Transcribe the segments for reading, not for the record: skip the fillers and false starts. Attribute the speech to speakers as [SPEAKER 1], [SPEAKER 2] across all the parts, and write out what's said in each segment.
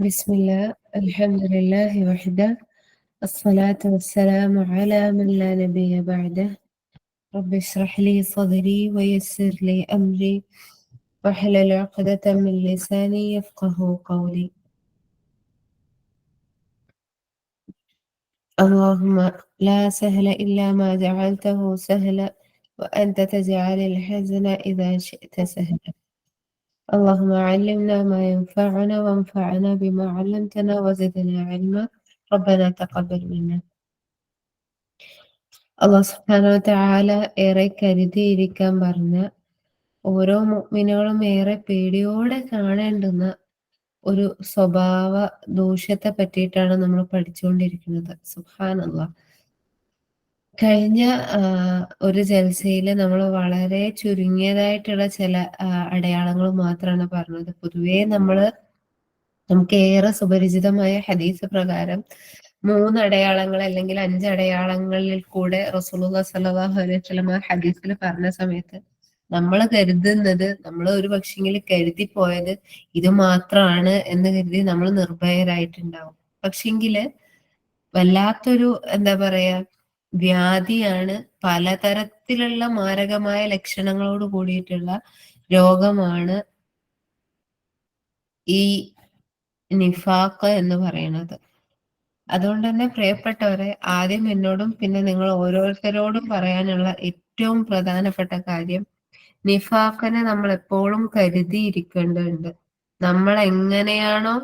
[SPEAKER 1] بسم الله الحمد لله وحده الصلاة والسلام على من لا نبي بعده رب اشرح لي صدري ويسر لي أمري واحلل عقدة من لساني يفقه قولي. اللهم لا سهل إلا ما جعلته سهلا وأنت تجعل الحزن إذا شئت سهلا. اللهم علمنا ما ينفعنا وانفعنا بما علمتنا وزدنا علما. ربنا تقبل منا. അള്ളാഹു സുബ്ഹാനഹു വ തആല ഏറെ കരുതിയിരിക്കാൻ പറഞ്ഞ ഓരോ മുഅ്മിനുകളും ഏറെ പേടിയോടെ കാണേണ്ടുന്ന ഒരു സ്വഭാവ ദൂഷ്യത്തെ പറ്റിയിട്ടാണ് നമ്മൾ പഠിച്ചുകൊണ്ടിരിക്കുന്നത്. സുബ്ഹാനല്ലാഹ്. കഴിഞ്ഞ ഒരു ജൽസയില് നമ്മൾ വളരെ ചുരുങ്ങിയതായിട്ടുള്ള ചില അടയാളങ്ങൾ മാത്രമാണ് പറഞ്ഞത്. പൊതുവേ നമുക്ക് ഏറെ സുപരിചിതമായ ഹദീസ് പ്രകാരം 3 അടയാളങ്ങൾ അല്ലെങ്കിൽ 5 അടയാളങ്ങളിൽ കൂടെ റസൂലുള്ളാഹി സ്വല്ലല്ലാഹു അലൈഹി വസല്ലം ഹദീസിൽ പറഞ്ഞ സമയത്ത് നമ്മൾ കരുതുന്നത്, നമ്മൾ ഒരു പക്ഷെങ്കിൽ കരുതിപ്പോയത് ഇത് മാത്രമാണ് എന്ന് കരുതി നമ്മൾ നിർഭയരായിട്ടുണ്ടാവും. പക്ഷെങ്കില് വല്ലാത്തൊരു എന്താ പറയാ വ്യാധിയാണ്, പലതരത്തിലുള്ള മാരകമായ ലക്ഷണങ്ങളോട് കൂടിയിട്ടുള്ള രോഗമാണ് ഈ നിഫാഖ് എന്ന് പറയുന്നത്. അതുകൊണ്ട് തന്നെ പ്രിയപ്പെട്ടവരെ, ആദ്യം എന്നോടും പിന്നെ നിങ്ങൾ ഓരോരുത്തരോടും പറയാനുള്ള ഏറ്റവും പ്രധാനപ്പെട്ട കാര്യം, നിഫാഖിനെ നമ്മൾ എപ്പോഴും കരുതിയിരിക്കേണ്ടതുണ്ട്. നമ്മൾ എങ്ങനെയാണോ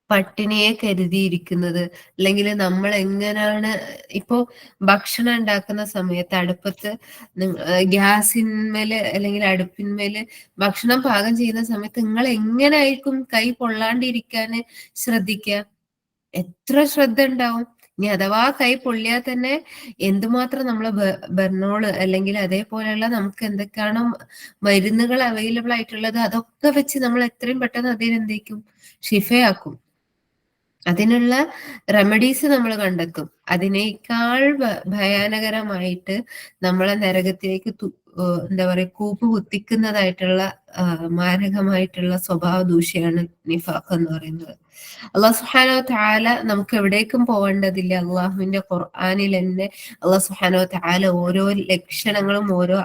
[SPEAKER 1] പട്ടിണിയെ കരുതിയിരിക്കുന്നത്, അല്ലെങ്കിൽ നമ്മൾ എങ്ങനെയാണ് ഇപ്പോ ഭക്ഷണം ഉണ്ടാക്കുന്ന സമയത്ത് അടുപ്പത്ത് ഗ്യാസിന്മേല് അല്ലെങ്കിൽ അടുപ്പിന്മേല് ഭക്ഷണം പാകം ചെയ്യുന്ന സമയത്ത് നിങ്ങൾ എങ്ങനെയായിരിക്കും കൈ പൊള്ളാണ്ടിരിക്കാന് ശ്രദ്ധിക്കുക? എത്ര ശ്രദ്ധ ഉണ്ടാവും. ഇനി അഥവാ കൈ പൊള്ളിയാൽ തന്നെ എന്തുമാത്രം നമ്മള് ബെർണോള് അല്ലെങ്കിൽ അതേപോലെയുള്ള നമുക്ക് എന്തൊക്കെയാണോ മരുന്നുകൾ അവൈലബിൾ ആയിട്ടുള്ളത് അതൊക്കെ വെച്ച് നമ്മൾ എത്രയും പെട്ടെന്ന് അതിനെന്തേക്കും ഷിഫയാക്കും. അതിനുള്ള റെമഡീസ് നമ്മൾ കണ്ടെത്തും. അതിനേക്കാൾ ഭയാനകരമായിട്ട് നമ്മളെ നരകത്തിലേക്ക് എന്താ പറയാ കൂപ്പ് കുത്തിക്കുന്നതായിട്ടുള്ള മാരകമായിട്ടുള്ള സ്വഭാവ ദൂഷ്യാണ് നിഫാഖ് എന്ന് പറയുന്നത്. അള്ളാഹു സുബ്ഹാനഹു വ തആല നമുക്ക് എവിടേക്കും പോവേണ്ടതില്ല. അള്ളാഹുവിന്റെ ഖുർആനിൽ തന്നെ അള്ളാഹു സുബ്ഹാനഹു വ തആല ഓരോ ലക്ഷണങ്ങളും ഓരോ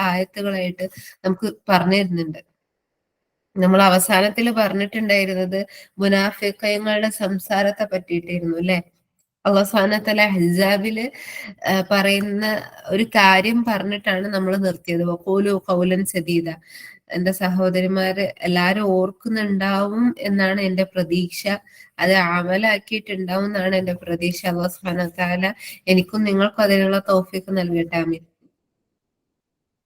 [SPEAKER 1] ആയത്തുകളായിട്ട് നമുക്ക് പറഞ്ഞു തരുന്നുണ്ട്. നമ്മൾ അവസാനത്തിൽ പറഞ്ഞിട്ടുണ്ടായിരുന്നത് മുനാഫിഖീങ്ങളുടെ സംസാരത്തെ പറ്റിയിട്ടായിരുന്നു അല്ലെ. അല്ലാഹു സുബ്ഹാനഹു വ തആല അഹ്സാബില് പറയുന്ന ഒരു കാര്യം പറഞ്ഞിട്ടാണ് നമ്മൾ നിർത്തിയത്. വഖൂലു ഖൗലൻ സദീദ. എന്റെ സഹോദരിമാര് എല്ലാരും ഓർക്കുന്നുണ്ടാവും എന്നാണ് എന്റെ പ്രതീക്ഷ. അത് അമലാക്കിയിട്ടുണ്ടാവും എന്നാണ് എന്റെ പ്രതീക്ഷ. അല്ലാഹു സുബ്ഹാനഹു വ തആല എനിക്കും നിങ്ങൾക്കും അതിനുള്ള തൗഫീഖ് നൽകട്ടെ. ആമീൻ.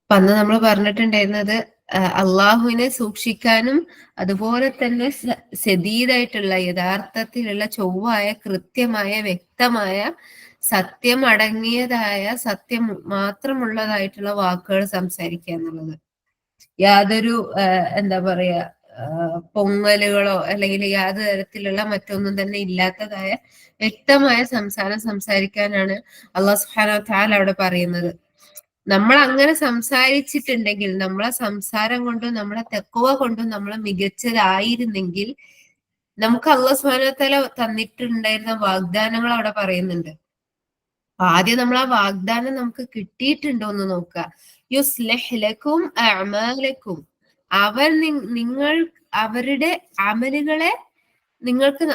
[SPEAKER 1] അപ്പൊ അന്ന് നമ്മൾ പറഞ്ഞിട്ടുണ്ടായിരുന്നത് അള്ളാഹുവിനെ സൂക്ഷിക്കാനും അതുപോലെ തന്നെ സദീദായിട്ടുള്ള യഥാർത്ഥത്തിലുള്ള ചൊവ്വായ കൃത്യമായ വ്യക്തമായ സത്യം അടങ്ങിയതായ സത്യം മാത്രമുള്ളതായിട്ടുള്ള വാക്കുകൾ സംസാരിക്കുക എന്നുള്ളത്. യാതൊരു എന്താ പറയാ പൊങ്ങലുകളോ അല്ലെങ്കിൽ യാതൊരു തരത്തിലുള്ള മറ്റൊന്നും തന്നെ ഇല്ലാത്തതായ വ്യക്തമായ സംസാരം സംസാരിക്കാനാണ് അള്ളാഹു സുബ്ഹാനഹു വ തആല അവിടെ പറയുന്നത്. നമ്മൾ അങ്ങനെ സംസാരിച്ചിട്ടുണ്ടെങ്കിൽ, നമ്മളെ സംസാരം കൊണ്ടും നമ്മളെ തഖ്വ കൊണ്ടും നമ്മൾ മികച്ചതായിരുന്നെങ്കിൽ നമുക്ക് അല്ലാഹു സുബ്ഹാനഹു വ തആല തന്നിട്ടുണ്ടായിരുന്ന വാഗ്ദാനങ്ങൾ അവിടെ പറയുന്നുണ്ട്. ആദ്യം നമ്മൾ ആ വാഗ്ദാനം നമുക്ക് കിട്ടിയിട്ടുണ്ടോ എന്ന് നോക്കുക. യുസ്ലിഹ് ലക്കും അഅമാലക്കും. നിങ്ങൾ അവരുടെ അമലുകളെ നിങ്ങൾക്ക്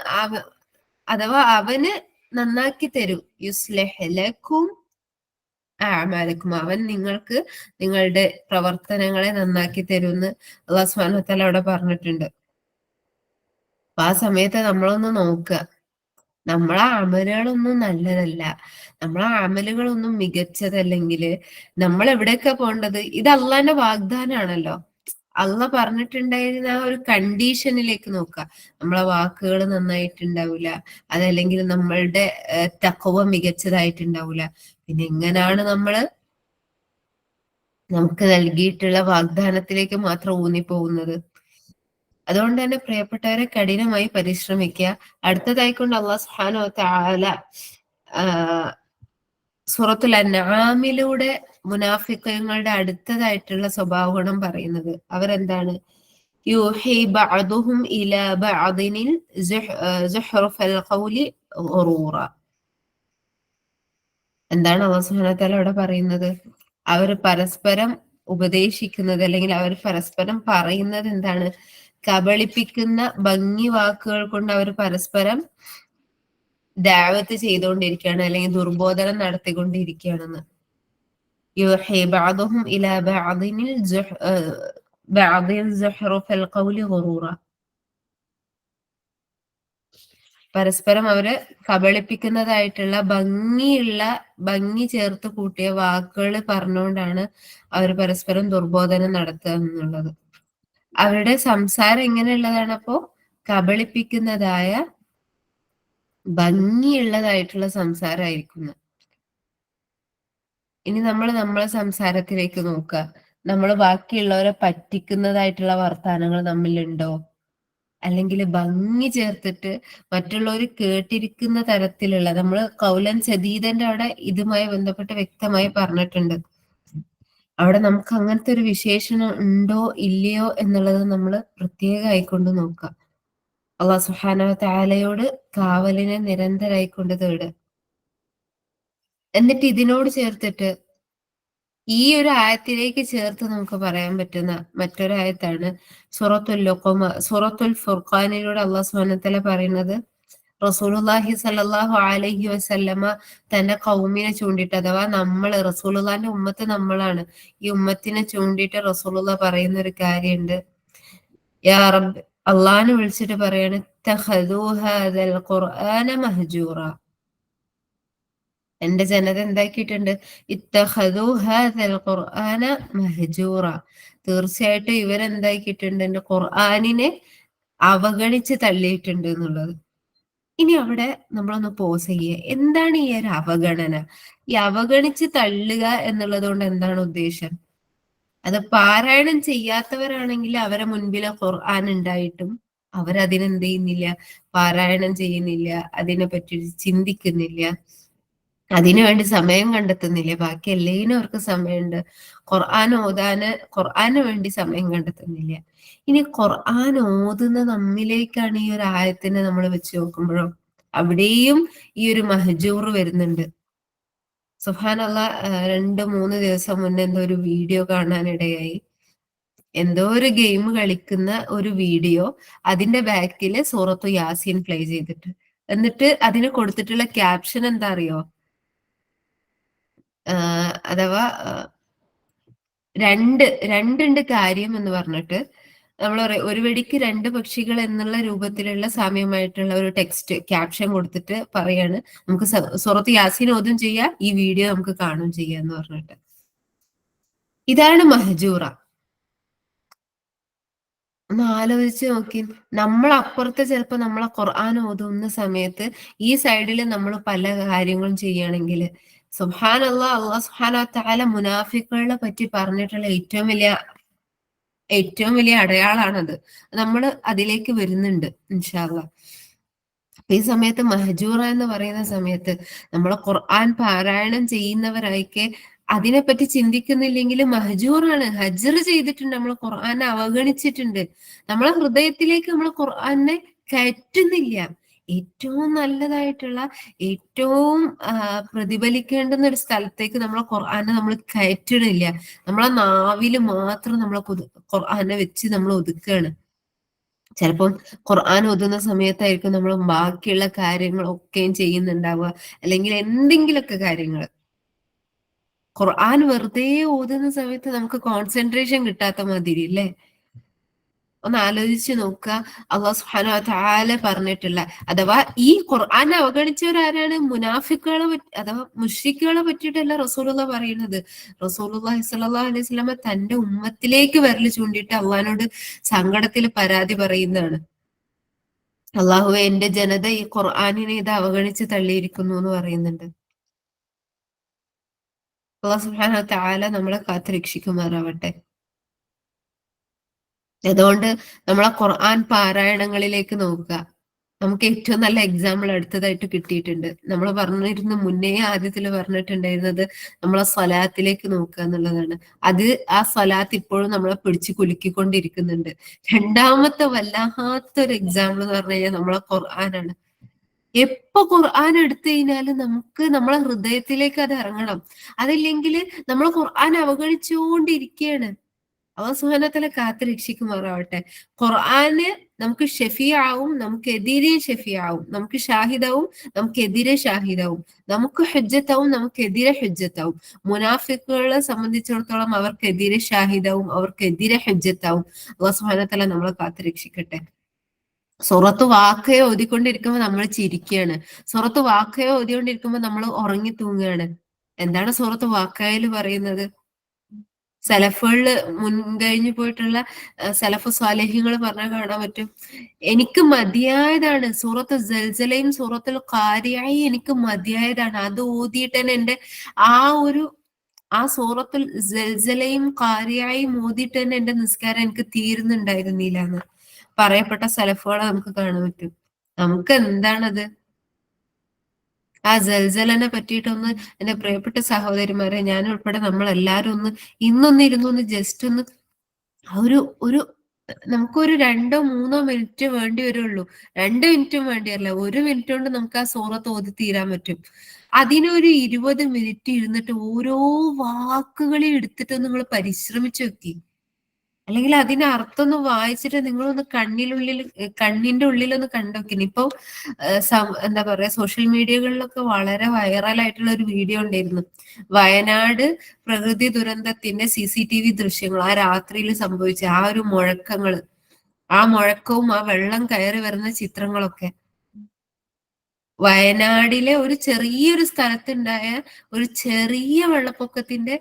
[SPEAKER 1] അഥവാ അവന് നന്നാക്കി തരും. യുസ്ലിഹ് ലക്കും അഅമാലക്കും. അവൻ നിങ്ങൾക്ക് നിങ്ങളുടെ പ്രവർത്തനങ്ങളെ നന്നാക്കി തരുമെന്ന് അല്ലാഹു സുബ്ഹാനഹു വ തആല അവിടെ പറഞ്ഞിട്ടുണ്ട്. അപ്പൊ ആ സമയത്ത് നമ്മളൊന്ന് നോക്കുക, നമ്മളെ അമലുകളൊന്നും നല്ലതല്ല, നമ്മളെ അമലുകളൊന്നും മികച്ചതല്ലെങ്കിൽ നമ്മൾ എവിടെയൊക്കെ പോകേണ്ടത്? ഇത് അള്ളാന്റെ വാഗ്ദാനാണല്ലോ. അള്ളാഹ് പറഞ്ഞിട്ടുണ്ടായിരുന്ന ആ ഒരു കണ്ടീഷനിലേക്ക് നോക്കുക. നമ്മളെ വാക്കുകൾ നന്നായിട്ടുണ്ടാവില്ല, അതല്ലെങ്കിൽ നമ്മളുടെ തഖ്വ മികച്ചതായിട്ടുണ്ടാവില്ല. പിന്നെ എങ്ങനെയാണ് നമുക്ക് നൽകിയിട്ടുള്ള വാഗ്ദാനത്തിലേക്ക് മാത്രം ഊന്നിപ്പോകുന്നത്? അതുകൊണ്ട് തന്നെ പ്രിയപ്പെട്ടവരെ, കഠിനമായി പരിശ്രമിക്കുക. അടുത്തതായിക്കൊണ്ട് അല്ലാഹു സുബ്ഹാനഹു വ തആല സൂറത്തുൽ അൻആമിലൂടെ മുനാഫിഖീങ്ങളുടെ അടുത്തതായിട്ടുള്ള സ്വഭാവ ഗുണം പറയുന്നത് അവരെന്താണ്? യൂഹി ബഅദുഹും ഇലാ ബഅദിനിൽ സുഹ്റുഫൽ ഖൗലി ഗുറൂറ. എന്താണ് അല്ലാഹു സുബ്ഹാനഹു വ തആല ഇവിടെ പറയുന്നത്? അവർ പരസ്പരം ഉപദേശിക്കുന്നത്, അല്ലെങ്കിൽ അവർ പരസ്പരം പറയുന്നത് എന്താണ്? കബളിപ്പിക്കുന്ന ഭംഗി വാക്കുകൾ കൊണ്ട് അവർ പരസ്പരം ദഅവത്ത് ചെയ്തുകൊണ്ടിരിക്കുകയാണ്, അല്ലെങ്കിൽ ദുർബോധനം നടത്തിക്കൊണ്ടിരിക്കുകയാണെന്ന്. യൂഹി ബഅദുഹും ഇലാ ബഅദിൻ സുഹ്റുഫൽ ഖൗലി ഗുറൂറ. പരസ്പരം അവര് കബളിപ്പിക്കുന്നതായിട്ടുള്ള ഭംഗി ചേർത്ത് കൂട്ടിയ വാക്കുകൾ പറഞ്ഞുകൊണ്ടാണ് അവർ പരസ്പരം ദുർബോധനം നടത്തുക എന്നുള്ളത്. അവരുടെ സംസാരം എങ്ങനെയുള്ളതാണ്? അപ്പോ കബളിപ്പിക്കുന്നതായ ഭംഗിയുള്ളതായിട്ടുള്ള സംസാരമായിരിക്കുന്നു. ഇനി നമ്മളെ സംസാരത്തിലേക്ക് നോക്കുക. നമ്മൾ ബാക്കിയുള്ളവരെ പറ്റിക്കുന്നതായിട്ടുള്ള വർത്താനങ്ങൾ നമ്മിലുണ്ടോ? അല്ലെങ്കിൽ ഭംഗി ചേർത്തിട്ട് മറ്റുള്ളവർ കേട്ടിരിക്കുന്ന തരത്തിലുള്ള, നമ്മൾ കൗലൻ സദീദന്റെ അവിടെ ഇതുമായി ബന്ധപ്പെട്ട് വ്യക്തമായി പറഞ്ഞിട്ടുണ്ട്. അവിടെ നമുക്ക് അങ്ങനത്തെ ഒരു വിശേഷണം ഉണ്ടോ ഇല്ലയോ എന്നുള്ളത് നമ്മൾ പ്രത്യേകമായിക്കൊണ്ട് നോക്കുക. അള്ളാഹു സുബ്ഹാനഹു വ തആലയോട് കാവലിനെ നിരന്തരമായിക്കൊണ്ട് തേടുക. എന്നിട്ട് ഇതിനോട് ചേർത്തിട്ട് ഈ ഒരു ആയത്തിലേക്ക് ചേർത്ത് നമുക്ക് പറയാൻ പറ്റുന്ന മറ്റൊരു ആയത്താണ് സൂറത്തുൽ ഫുർഖാനിലൂടെ അള്ളാഹു സുബ്ഹാനഹു വ തആല പറയുന്നത്, റസൂലുള്ളാഹി സ്വല്ലല്ലാഹു അലൈഹി വസല്ലമ തന്റെ ഖൗമിനെ ചൂണ്ടിയിട്ട്, അഥവാ റസൂലുള്ളാഹിന്റെ ഉമ്മത്ത് നമ്മളാണ്, ഈ ഉമ്മത്തിനെ ചൂണ്ടിയിട്ട് റസൂലുള്ള പറയുന്ന ഒരു കാര്യമുണ്ട്. യാ റബ്ബ്, അള്ളാഹിനെ വിളിച്ചിട്ട് പറയാണ്, ഇത്തഖദൂ ഹാദൽ ഖുർആന മഹ്ജൂറ. എന്റെ ജനത എന്താക്കിയിട്ടുണ്ട്? ഇത്തഖദൂ ഹാദൽ ഖുർആന മഹ്ജൂറ. തീർച്ചയായിട്ടും ഇവരെന്താക്കിയിട്ടുണ്ട്? എന്റെ ഖുർആനിനെ അവഗണിച്ച് തള്ളിയിട്ടുണ്ട് എന്നുള്ളത്. ഇനി അവിടെ നമ്മളൊന്ന് പോസ് ചെയ്യുക. എന്താണ് ഈ ഒരു അവഗണന? ഈ അവഗണിച്ച് തള്ളുക എന്നുള്ളത് കൊണ്ട് എന്താണ് ഉദ്ദേശം? അത് പാരായണം ചെയ്യാത്തവരാണെങ്കിൽ അവരെ മുൻപിൽ ഖുർആൻ ഉണ്ടായിട്ടും അവരതിനെന്ത് ചെയ്യുന്നില്ല? പാരായണം ചെയ്യുന്നില്ല, അതിനെ പറ്റി ചിന്തിക്കുന്നില്ല, അതിനുവേണ്ടി സമയം കണ്ടെത്തുന്നില്ല. ബാക്കി എല്ലാത്തിനും അവർക്ക് സമയമുണ്ട്. ഖുർആന് വേണ്ടി സമയം കണ്ടെത്തുന്നില്ല. ഇനി ഖുർആൻ ഓതുന്ന നമ്മിലേക്കാണ് ഈ ഒരു ആയത്തിനെ നമ്മൾ വെച്ച് നോക്കുമ്പോഴോ അവിടെയും ഈ ഒരു മഹജൂർ വരുന്നുണ്ട്. സുബ്ഹാനല്ലാഹ്, 2-3 ദിവസം മുന്നേ എന്തോ ഒരു വീഡിയോ കാണാനിടയായി. എന്തോ ഒരു ഗെയിം കളിക്കുന്ന ഒരു വീഡിയോ, അതിന്റെ ബാക്കില് സൂറത്തു യാസീൻ പ്ലേ ചെയ്തിട്ട്, എന്നിട്ട് അതിന് കൊടുത്തിട്ടുള്ള ക്യാപ്ഷൻ എന്താ അറിയോ? അഥവാ രണ്ടുണ്ട് കാര്യം എന്ന് പറഞ്ഞിട്ട് നമ്മൾ പറയും, ഒരു വെടിക്ക് 2 പക്ഷികൾ എന്നുള്ള രൂപത്തിലുള്ള സാമ്യമായിട്ടുള്ള ഒരു ടെക്സ്റ്റ് ക്യാപ്ഷൻ കൊടുത്തിട്ട് പറയാണ്, നമുക്ക് സൂറത്ത് യാസീൻ ഓതും ചെയ്യാം, ഈ വീഡിയോ നമുക്ക് കാണും ചെയ്യാം എന്ന് പറഞ്ഞിട്ട്. ഇതാണ് മഹജൂറ. ഒന്ന് ആലോചിച്ച് നോക്കി. നമ്മളപ്പുറത്ത് ചിലപ്പോൾ നമ്മളെ ഖുർആൻ ഓതുന്ന സമയത്ത് ഈ സൈഡിൽ നമ്മൾ പല കാര്യങ്ങളും ചെയ്യുകയാണെങ്കിൽ, സുബ്ഹാനല്ലാഹ്, അല്ലാഹു സുബ്ഹാനഹു വ തആല മുനാഫിക്കുകളെ പറ്റി പറഞ്ഞിട്ടുള്ള ഏറ്റവും വലിയ അടയാളാണത്. നമ്മൾ അതിലേക്ക് വരുന്നുണ്ട് ഇൻഷാ അല്ലാഹ്. ഈ സമയത്ത് മഹജൂറ എന്ന് പറയുന്ന സമയത്ത് നമ്മൾ ഖുർആൻ പാരായണം ചെയ്യുന്നവരായിക്കെ അതിനെപ്പറ്റി ചിന്തിക്കുന്നില്ലെങ്കിൽ മഹജൂറാണ്, ഹജ്ർ ചെയ്തിട്ടുണ്ട്, നമ്മൾ ഖുർആനെ അവഗണിച്ചിട്ടുണ്ട്, നമ്മളെ ഹൃദയത്തിലേക്ക് നമ്മൾ ഖുർആനെ കയറ്റുന്നില്ല. ഏറ്റവും നല്ലതായിട്ടുള്ള, ഏറ്റവും പ്രതിഫലിക്കേണ്ടുന്ന ഒരു സ്ഥലത്തേക്ക് നമ്മളെ ഖുർആനെ നമ്മൾ കയറ്റണില്ല. നമ്മളെ നാവില് മാത്രം നമ്മളെ ഖുർആനെ വെച്ച് നമ്മൾ ഒതുക്കുകയാണ്. ചിലപ്പം ഖുർആൻ ഓതുന്ന സമയത്തായിരിക്കും നമ്മൾ ബാക്കിയുള്ള കാര്യങ്ങളൊക്കെയും ചെയ്യുന്നുണ്ടാവുക, അല്ലെങ്കിൽ എന്തെങ്കിലുമൊക്കെ കാര്യങ്ങൾ. ഖുർആൻ വെറുതെ ഓതുന്ന സമയത്ത് നമുക്ക് കോൺസെൻട്രേഷൻ കിട്ടാത്ത മാതിരി അല്ലേ? ഒന്ന് ആലോചിച്ച് നോക്കുക. അല്ലാഹു സുബ്ഹാനഹു വ തആല പറഞ്ഞിട്ടുള്ള, അഥവാ ഈ ഖുർആനെ അവഗണിച്ചവരാരാണ്? മുനാഫിക്കുകളെ അഥവാ മുശ്രിക്കുകളെ പറ്റിയിട്ടല്ല റസൂലുള്ളാഹി പറയുന്നത്. റസൂലുള്ളാഹി സ്വല്ലല്ലാഹു അലൈഹി വസല്ലം തന്റെ ഉമ്മത്തിലേക്ക് വിരൽ ചൂണ്ടിയിട്ട് അള്ളാഹിനോട് സങ്കടത്തിൽ പരാതി പറയുന്നതാണ്. അള്ളാഹുവേ, എന്റെ ജനത ഈ ഖുർആനിനെ ഇത് അവഗണിച്ച് തള്ളിയിരിക്കുന്നു എന്ന് പറയുന്നുണ്ട്. അല്ലാഹു സുബ്ഹാനഹു വ തആല നമ്മളെ കാത്ത് രക്ഷിക്കുമാറാവട്ടെ. അതുകൊണ്ട് നമ്മളെ ഖുർആൻ പാരായണങ്ങളിലേക്ക് നോക്കുക. നമുക്ക് ഏറ്റവും നല്ല എക്സാമ്പിൾ അടുത്തതായിട്ട് കിട്ടിയിട്ടുണ്ട്. നമ്മൾ പറഞ്ഞിരുന്നു, മുന്നേ ആദ്യത്തിൽ പറഞ്ഞിട്ടുണ്ടായിരുന്നത് നമ്മളെ സ്വലാത്തിലേക്ക് നോക്കുക എന്നുള്ളതാണ്. അത് ആ സ്വലാത്ത് ഇപ്പോഴും നമ്മളെ പിടിച്ച് കുലുക്കിക്കൊണ്ടിരിക്കുന്നുണ്ട്. രണ്ടാമത്തെ വല്ലാത്തൊരു എക്സാമ്പിൾ എന്ന് പറഞ്ഞു കഴിഞ്ഞാൽ നമ്മളെ ഖുർആനാണ്. എപ്പോ ഖുർആൻ എടുത്തു കഴിഞ്ഞാലും നമുക്ക് നമ്മളെ ഹൃദയത്തിലേക്ക് അത് ഇറങ്ങണം. അതില്ലെങ്കിൽ നമ്മൾ ഖുർആൻ അവഗണിച്ചുകൊണ്ടിരിക്കുകയാണ്. അള്ളാഹു സുബ്ഹാനഹു വ തആല കാത്ത് രക്ഷിക്കുമാറാവട്ടെ. ഖുർആന് നമുക്ക് ഷഫീആവും, നമുക്കെതിരെ ഷഫീആവും, നമുക്ക് ഷാഹിദാവും, നമുക്കെതിരെ ഷാഹിദാവും, നമുക്ക് ഹുജ്ജത്താവും, നമുക്കെതിരെ ഹുജ്ജത്താവും. മുനാഫിക്കുകളെ സംബന്ധിച്ചിടത്തോളം അവർക്കെതിരെ ഷാഹിദാവും, അവർക്കെതിരെ ഹുജ്ജത്താവും. അള്ളാഹു സുബ്ഹാനഹു വ തആല നമ്മളെ കാത്ത് രക്ഷിക്കട്ടെ. സൂറത്ത് വാക്കയെ ഓതിക്കൊണ്ടിരിക്കുമ്പോൾ നമ്മൾ ചിരിക്കുകയാണ്. സൂറത്ത് വാക്കയെ ഓതിക്കൊണ്ടിരിക്കുമ്പോൾ നമ്മൾ ഉറങ്ങി തൂങ്ങുകയാണ്. എന്താണ് സൂറത്ത് വാക്കയിൽ പറയുന്നത്? സലഫുകളില് മുൻകഴിഞ്ഞു പോയിട്ടുള്ള സലഫ് സ്വാലിഹ്യങ്ങൾ പറഞ്ഞാൽ കാണാൻ പറ്റും, എനിക്ക് മതിയായതാണ് സൂറത്ത് സൽസലയും സൂറത്തുൽ ഖാരിയയും, എനിക്ക് മതിയായതാണ്. അത് ഓതിയിട്ട് തന്നെ എന്റെ ആ ഒരു ആ സൂറത്തുൽ സൽസലയും ഖാരിയയും ഓതിയിട്ട് തന്നെ എന്റെ നിസ്കാരം എനിക്ക് തീരുന്നുണ്ടായിരുന്നില്ല എന്ന് പറയപ്പെട്ട സലഫുകളെ നമുക്ക് കാണാൻ പറ്റും. നമുക്ക് എന്താണത്? ആ ജൽജലനെ പറ്റിയിട്ടൊന്ന് എന്റെ പ്രിയപ്പെട്ട സഹോദരിമാരെ, ഞാൻ ഉൾപ്പെടെ നമ്മൾ എല്ലാരും ഒന്ന് ഇരുന്നൊന്ന് ജസ്റ്റ് ഒന്ന് ഒരു ഒരു നമുക്കൊരു 2-3 മിനിറ്റ് വേണ്ടി വരുള്ളൂ. 2 മിനിറ്റും വേണ്ടിയല്ല, 1 മിനിറ്റ് കൊണ്ട് നമുക്ക് ആ സൂറത്ത് ഓതി തീരാൻ പറ്റും. അതിനൊരു 20 മിനിറ്റ് ഇരുന്നിട്ട് ഓരോ വാക്കുകളെ എടുത്തിട്ട് നിങ്ങൾ പരിശ്രമിച്ചു നോക്കി. അല്ലെങ്കിൽ അതിന്റെ അർത്ഥം ഒന്ന് വായിച്ചിട്ട് നിങ്ങളൊന്ന് കണ്ണിന്റെ ഉള്ളിലൊന്ന് കണ്ടോക്കിനി. ഇപ്പൊ എന്താ പറയാ, സോഷ്യൽ മീഡിയകളിലൊക്കെ വളരെ വൈറലായിട്ടുള്ള ഒരു വീഡിയോ ഉണ്ടായിരുന്നു. വയനാട് പ്രകൃതി ദുരന്തത്തിന്റെ CCTV ദൃശ്യങ്ങൾ, ആ രാത്രിയിൽ സംഭവിച്ച ആ ഒരു മുഴക്കങ്ങള്, ആ മുഴക്കവും ആ വെള്ളം കയറി വരുന്ന ചിത്രങ്ങളൊക്കെ. വയനാടിലെ ഒരു ചെറിയൊരു സ്ഥലത്തുണ്ടായ ഒരു ചെറിയ വെള്ളപ്പൊക്കത്തിന്റെ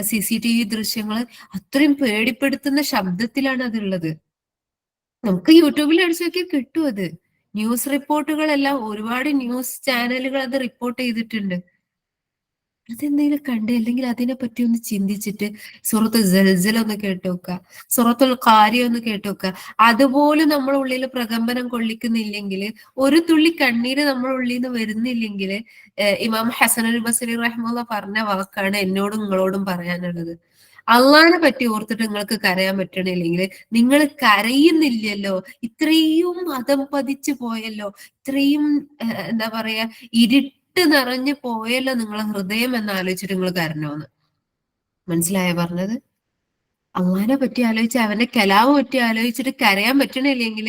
[SPEAKER 1] CCTV ദൃശ്യങ്ങൾ അത്രയും പേടിപ്പെടുത്തുന്ന ശബ്ദത്തിലാണ് അതുള്ളത്. നമുക്ക് യൂട്യൂബിൽ അടിച്ചു നോക്കിയാൽ കിട്ടും അത്. ന്യൂസ് റിപ്പോർട്ടുകളെല്ലാം, ഒരുപാട് ന്യൂസ് ചാനലുകൾ അത് റിപ്പോർട്ട് ചെയ്തിട്ടുണ്ട്. അതെന്തെങ്കിലും കണ്ട് അല്ലെങ്കിൽ അതിനെ പറ്റി ഒന്ന് ചിന്തിച്ചിട്ട് സൂറത്ത് സൽസല ഒന്ന് കേട്ട് നോക്കുക, സൂറത്തുൽ ഖാരിയ ഒന്ന് കേട്ട് നോക്കുക. അതുപോലും നമ്മുടെ ഉള്ളിൽ പ്രകമ്പനം കൊള്ളിക്കുന്നില്ലെങ്കിൽ, ഒരു തുള്ളി കണ്ണീര് നമ്മുടെ ഉള്ളിൽ നിന്ന് വരുന്നില്ലെങ്കിൽ, ഇമാം ഹസനുൽ ബസ്രി റഹ്മത്തുള്ളാഹി പറഞ്ഞ വാക്കാണ് എന്നോടും നിങ്ങളോടും പറയാനുള്ളത്. അള്ളാഹിനെ പറ്റി ഓർത്തിട്ട് നിങ്ങൾക്ക് കരയാൻ പറ്റണില്ലെങ്കിൽ നിങ്ങൾ കരയുന്നില്ലല്ലോ, ഇത്രയും മതം പതിച്ചു പോയല്ലോ, ഇത്രയും എന്താ പറയാ ഇരുട്ട് നിറഞ്ഞു പോയല്ലോ നിങ്ങളെ ഹൃദയം എന്ന് ആലോചിച്ചിട്ട് നിങ്ങൾ കരഞ്ഞോന്ന്. മനസ്സിലായോ പറഞ്ഞത്? അള്ളാഹിനെ പറ്റി ആലോചിച്ച്, അവന്റെ കലാമെ പറ്റി ആലോചിച്ചിട്ട് കരയാൻ പറ്റണില്ലെങ്കിൽ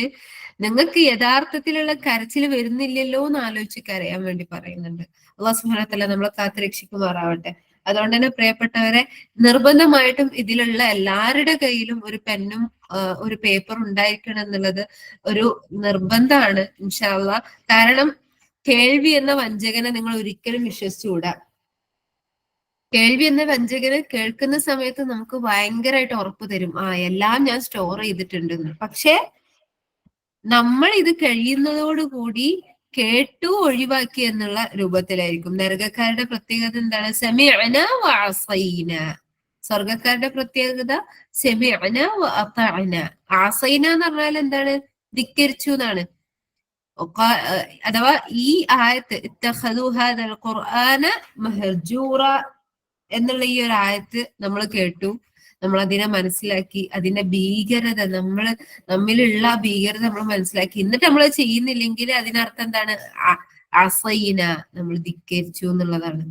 [SPEAKER 1] നിങ്ങൾക്ക് യഥാർത്ഥത്തിലുള്ള കരച്ചിൽ വരുന്നില്ലല്ലോ എന്ന് ആലോചിച്ച് കരയാൻ വേണ്ടി പറയുന്നുണ്ട്. അള്ളാഹു സുബ്ഹാനഹു വ തആല നമ്മളെ കാത്ത് രക്ഷിക്കുമാറാവട്ടെ. അതുകൊണ്ട് തന്നെ പ്രിയപ്പെട്ടവരെ, നിർബന്ധമായിട്ടും ഇതിലുള്ള എല്ലാവരുടെ കയ്യിലും ഒരു പെന്നും ഒരു പേപ്പറും ഉണ്ടായിരിക്കണം എന്നുള്ളത് ഒരു നിർബന്ധമാണ് ഇൻഷാ അള്ളാ. കാരണം കേൾവി എന്ന വഞ്ചകനെ നിങ്ങൾ ഒരിക്കലും വിശ്വസിച്ചുകൂടാ. കേൾവി എന്ന വഞ്ചകന് കേൾക്കുന്ന സമയത്ത് നമുക്ക് ഭയങ്കരമായിട്ട് ഉറപ്പ് തരും, ആ എല്ലാം ഞാൻ സ്റ്റോർ ചെയ്തിട്ടുണ്ടെന്ന്. പക്ഷെ നമ്മൾ ഇത് കഴിയുന്നതോടുകൂടി കേട്ടു ഒഴിവാക്കി എന്നുള്ള രൂപത്തിലായിരിക്കും. നരകക്കാരുടെ പ്രത്യേകത എന്താണ്? സമിഅന വ അസൈന. സ്വർഗക്കാരുടെ പ്രത്യേകത സമിഅന വ അതഅന. അസൈന എന്ന് പറഞ്ഞാൽ എന്താണ്? ധിക്കരിച്ചു എന്നാണ്. അഥവാ ഈ ആയത്ത് ഇത്തഖദു ഹാദൽ ഖുർആന മഹ്ജൂറ എന്നുള്ള ഈ ഒരു ആയത്ത് നമ്മൾ കേട്ടു, നമ്മൾ അതിനെ മനസ്സിലാക്കി, അതിന്റെ ഭീകരത നമ്മിലുള്ള ഭീകരത നമ്മൾ മനസ്സിലാക്കി. എന്നിട്ട് നമ്മൾ ചെയ്യുന്നില്ലെങ്കിൽ അതിനർത്ഥം എന്താണ്? അസൈന, നമ്മൾ ധിക്കരിച്ചു എന്നുള്ളതാണ്.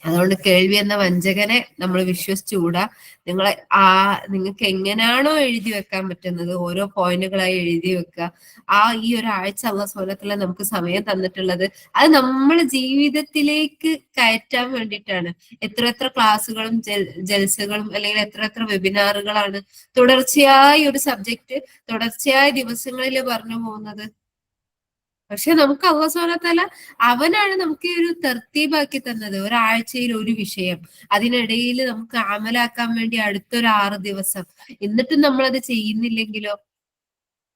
[SPEAKER 1] അതുകൊണ്ട് കേൾവി എന്ന വഞ്ചകനെ നമ്മൾ വിശ്വസിച്ചുകൂടാ. നിങ്ങൾക്ക് എങ്ങനെയാണോ എഴുതി വെക്കാൻ പറ്റുന്നത് ഓരോ പോയിന്റുകളായി എഴുതി വെക്കുക. ഈ ഒരാഴ്ച അള്ളാഹു സുബ്ഹാനഹു വ തആല നമുക്ക് സമയം തന്നിട്ടുള്ളത് അത് നമ്മുടെ ജീവിതത്തിലേക്ക് കയറ്റാൻ വേണ്ടിയിട്ടാണ്. എത്ര ക്ലാസ്സുകളും ജൽസകളും അല്ലെങ്കിൽ എത്ര വെബിനാറുകളാണ് തുടർച്ചയായി ഒരു സബ്ജക്ട് തുടർച്ചയായ ദിവസങ്ങളിൽ പറഞ്ഞു പോകുന്നത്. പക്ഷെ നമുക്ക് അല്ലാഹു സുബ്ഹാനഹു വ തആല അവനാണ് നമുക്ക് ഈ ഒരു തർത്തീബാക്കി തന്നത്. ഒരാഴ്ചയിൽ ഒരു വിഷയം, അതിനിടയിൽ നമുക്ക് അമലാക്കാൻ വേണ്ടി അടുത്തൊരു 6 ദിവസം. എന്നിട്ടും നമ്മളത് ചെയ്യുന്നില്ലെങ്കിലോ?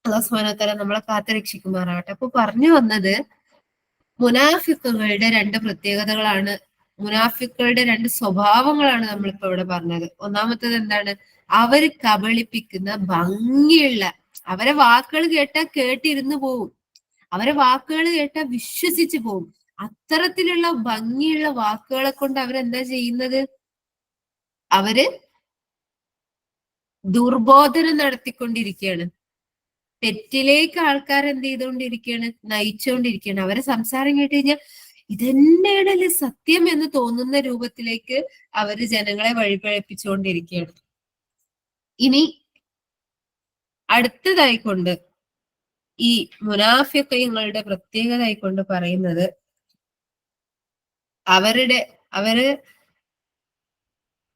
[SPEAKER 1] അല്ലാഹു സുബ്ഹാനഹു വ തആല നമ്മളെ കാത്തുരക്ഷിക്കുമാറാവട്ടെ. അപ്പൊ പറഞ്ഞു വന്നത്, മുനാഫിക്കുകളുടെ 2 പ്രത്യേകതകളാണ്, മുനാഫിക്കുകളുടെ 2 സ്വഭാവങ്ങളാണ് നമ്മളിപ്പോ ഇവിടെ പറഞ്ഞത്. ഒന്നാമത്തത് എന്താണ്? അവര് കബളിപ്പിക്കുന്ന ഭംഗിയുള്ള, അവരെ വാക്കുകൾ കേട്ടാൽ കേട്ടിരുന്നു പോവും. അവരെ വാക്കുകൾ കേട്ടാൽ വിശ്വസിച്ചു പോകും. അത്തരത്തിലുള്ള ഭംഗിയുള്ള വാക്കുകളെ കൊണ്ട് അവരെന്താ ചെയ്യുന്നത്? അവര് ദുർബോധനം നടത്തിക്കൊണ്ടിരിക്കുകയാണ്. തെറ്റിലേക്ക് ആൾക്കാർ എന്ത് ചെയ്തുകൊണ്ടിരിക്കുകയാണ്? നയിച്ചുകൊണ്ടിരിക്കുകയാണ്. അവരെ സംസാരം കേട്ട് കഴിഞ്ഞാൽ ഇതന്നെയാണല്ലേ സത്യം എന്ന് തോന്നുന്ന രൂപത്തിലേക്ക് അവര് ജനങ്ങളെ വഴിപഴപ്പിച്ചുകൊണ്ടിരിക്കുകയാണ്. ഇനി അടുത്തതായിക്കൊണ്ട് ഈ മുനാഫിഖീങ്ങളുടെ പ്രത്യേകതയായിക്കൊണ്ട് പറയുന്നത്,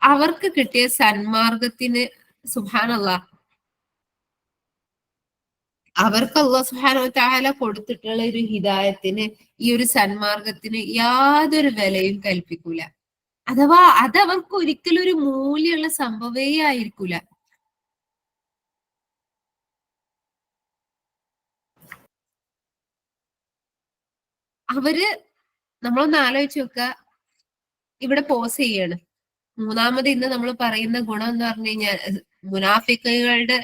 [SPEAKER 1] അവർക്ക് കിട്ടിയ സന്മാർഗത്തിന് സുബ്ഹാനല്ലാഹ്, അവർക്ക് അല്ലാഹു സുബ്ഹാനഹു വ തആല കൊടുത്തിട്ടുള്ള ഒരു ഹിദായത്തിന്, ഈ ഒരു സന്മാർഗത്തിന് യാതൊരു വിലയും കൽപ്പിക്കൂല. അഥവാ അതവർക്ക് ഒരിക്കലും ഒരു മൂല്യമുള്ള സംഭവേ ആയിരിക്കൂല. അവര്, നമ്മളൊന്ന് ആലോചിച്ച് നോക്കുക, ഇവിടെ പോസ് ചെയ്യാണ്. മൂന്നാമത് ഇന്ന് നമ്മൾ പറയുന്ന ഗുണം എന്ന് പറഞ്ഞു കഴിഞ്ഞാൽ, മുനാഫിക്കുകളുടെ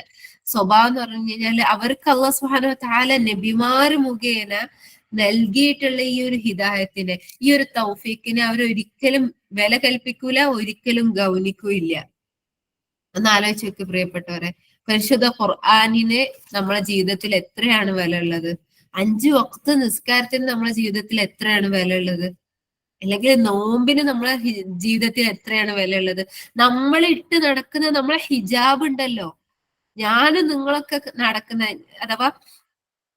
[SPEAKER 1] സ്വഭാവം എന്ന് പറഞ്ഞു കഴിഞ്ഞാൽ, അവർക്ക് അല്ലാഹു സുബ്ഹാനഹു വ തആല നബിമാര് മുഖേന നൽകിയിട്ടുള്ള ഈ ഒരു ഹിദായത്തിനെ, ഈ ഒരു തൗഫീക്കിനെ അവരൊരിക്കലും വില കൽപ്പിക്കൂല, ഒരിക്കലും ഗൗനിക്കൂല്ല. ഒന്ന് ആലോചിച്ച് നോക്ക് പ്രിയപ്പെട്ടവരെ. പരിശുദ്ധ ഖുർആനിന് നമ്മളെ ജീവിതത്തിൽ എത്രയാണ് വില ഉള്ളത്? 5 വഖ്ത് നിസ്കാരത്തിന് നമ്മളെ ജീവിതത്തിൽ എത്രയാണ് വില ഉള്ളത്? അല്ലെങ്കിൽ നോമ്പിന് നമ്മളെ ജീവിതത്തിൽ എത്രയാണ് വില ഉള്ളത്? നമ്മൾ ഇട്ട് നടക്കുന്ന നമ്മളെ ഹിജാബ് ഉണ്ടല്ലോ, ഞാനും നിങ്ങളൊക്കെ നടക്കുന്ന, അഥവാ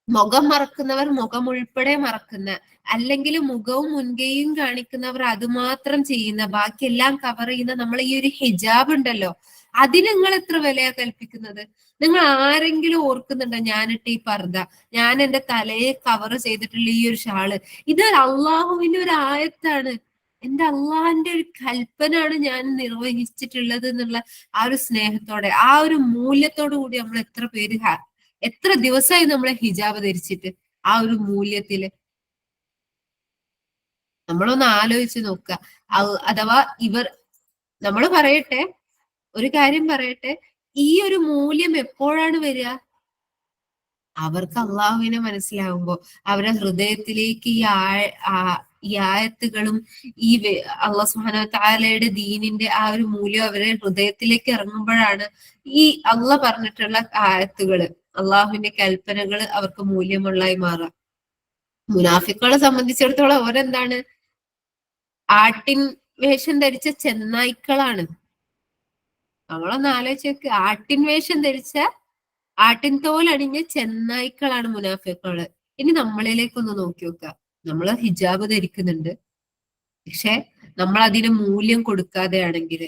[SPEAKER 1] മുഖം മറക്കുന്നവർ മുഖം ഉൾപ്പെടെ മറക്കുന്ന, അല്ലെങ്കിൽ മുഖവും മുൻകൈയും കാണിക്കുന്നവർ അത് മാത്രം ചെയ്യുന്ന, ബാക്കിയെല്ലാം കവർ ചെയ്യുന്ന നമ്മളെ ഈ ഒരു ഹിജാബ് ഉണ്ടല്ലോ, അതിന് നിങ്ങൾ എത്ര വിലയാ കൽപ്പിക്കുന്നത്? നിങ്ങൾ ആരെങ്കിലും ഓർക്കുന്നുണ്ടോ ഞാനിട്ട് ഈ പർദ്ദ, ഞാൻ എന്റെ തലയെ കവർ ചെയ്തിട്ടുള്ള ഈ ഒരു ഷാള്, ഇത് അള്ളാഹുവിന്റെ ഒരു ആയത്താണ്, എന്റെ അള്ളാഹിന്റെ ഒരു കൽപ്പനാണ് ഞാൻ നിർവഹിച്ചിട്ടുള്ളത് എന്നുള്ള ആ ഒരു സ്നേഹത്തോടെ, ആ ഒരു മൂല്യത്തോടു കൂടി നമ്മൾ എത്ര ദിവസമായി നമ്മളെ ഹിജാബ് ധരിച്ചിട്ട്, ആ ഒരു മൂല്യത്തില് നമ്മളൊന്ന് ആലോചിച്ച് നോക്കുക. അഥവാ നമ്മൾ പറയട്ടെ, ഒരു കാര്യം പറയട്ടെ, ഈ ഒരു മൂല്യം എപ്പോഴാണ് വരിക? അവർക്ക് അള്ളാഹുവിനെ മനസ്സിലാവുമ്പോ, അവരുടെ ഹൃദയത്തിലേക്ക് ഈ ആയത്തുകളും ഈ അള്ളാഹു സുബ്ഹാനഹു വ തആലയുടെ ദീനിന്റെ ആ ഒരു മൂല്യം അവരുടെ ഹൃദയത്തിലേക്ക് ഇറങ്ങുമ്പോഴാണ് ഈ അള്ളാഹ് പറഞ്ഞിട്ടുള്ള ആയത്തുകള്, അള്ളാഹുവിന്റെ കൽപ്പനകൾ അവർക്ക് മൂല്യമുള്ളതായി മാറുക. മുനാഫിക്കുകളെ സംബന്ധിച്ചിടത്തോളം അവരെന്താണ്? ആട്ടിൻ വേഷം ധരിച്ച ചെന്നായ്ക്കളാണ്. നമ്മളൊന്ന് ആലോചിച്ച്, ആട്ടിൻ വേഷം ധരിച്ച, ആട്ടിൻ തോലണിഞ്ഞ ചെന്നായ്ക്കളാണ് മുനാഫിക്കുകള്. ഇനി നമ്മളിലേക്കൊന്ന് നോക്കി നോക്കുക. നമ്മള് ഹിജാബ് ധരിക്കുന്നുണ്ട്, പക്ഷെ നമ്മൾ അതിന് മൂല്യം കൊടുക്കാതെയാണെങ്കിൽ,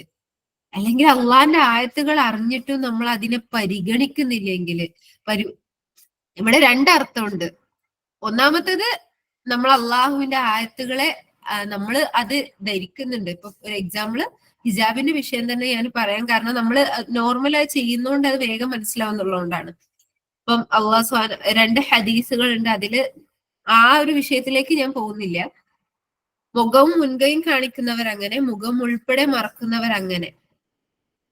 [SPEAKER 1] അല്ലെങ്കിൽ അള്ളാന്റെ ആയത്തുകൾ അറിഞ്ഞിട്ടും നമ്മൾ അതിനെ പരിഗണിക്കുന്നില്ലെങ്കിൽ, ഇവിടെ രണ്ടർത്ഥമുണ്ട്. ഒന്നാമത്തേത്, നമ്മൾ അള്ളാഹുവിന്റെ ആയത്തുകളെ നമ്മൾ അത് ധരിക്കുന്നുണ്ട്. ഇപ്പൊ ഒരു എക്സാമ്പിള് ഹിജാബിന്റെ വിഷയം തന്നെ ഞാൻ പറയാൻ കാരണം, നമ്മൾ നോർമലായി ചെയ്യുന്നോണ്ട് അത് വേഗം മനസ്സിലാവുന്നുള്ളതുകൊണ്ടാണ്. ഇപ്പം അള്ളാഹു 2 ഹദീസുകൾ ഉണ്ട്, അതില് ആ ഒരു വിഷയത്തിലേക്ക് ഞാൻ പോകുന്നില്ല. മുഖവും മുൻകൈയും കാണിക്കുന്നവർ അങ്ങനെ, മുഖം ഉൾപ്പെടെ മറക്കുന്നവർ അങ്ങനെ.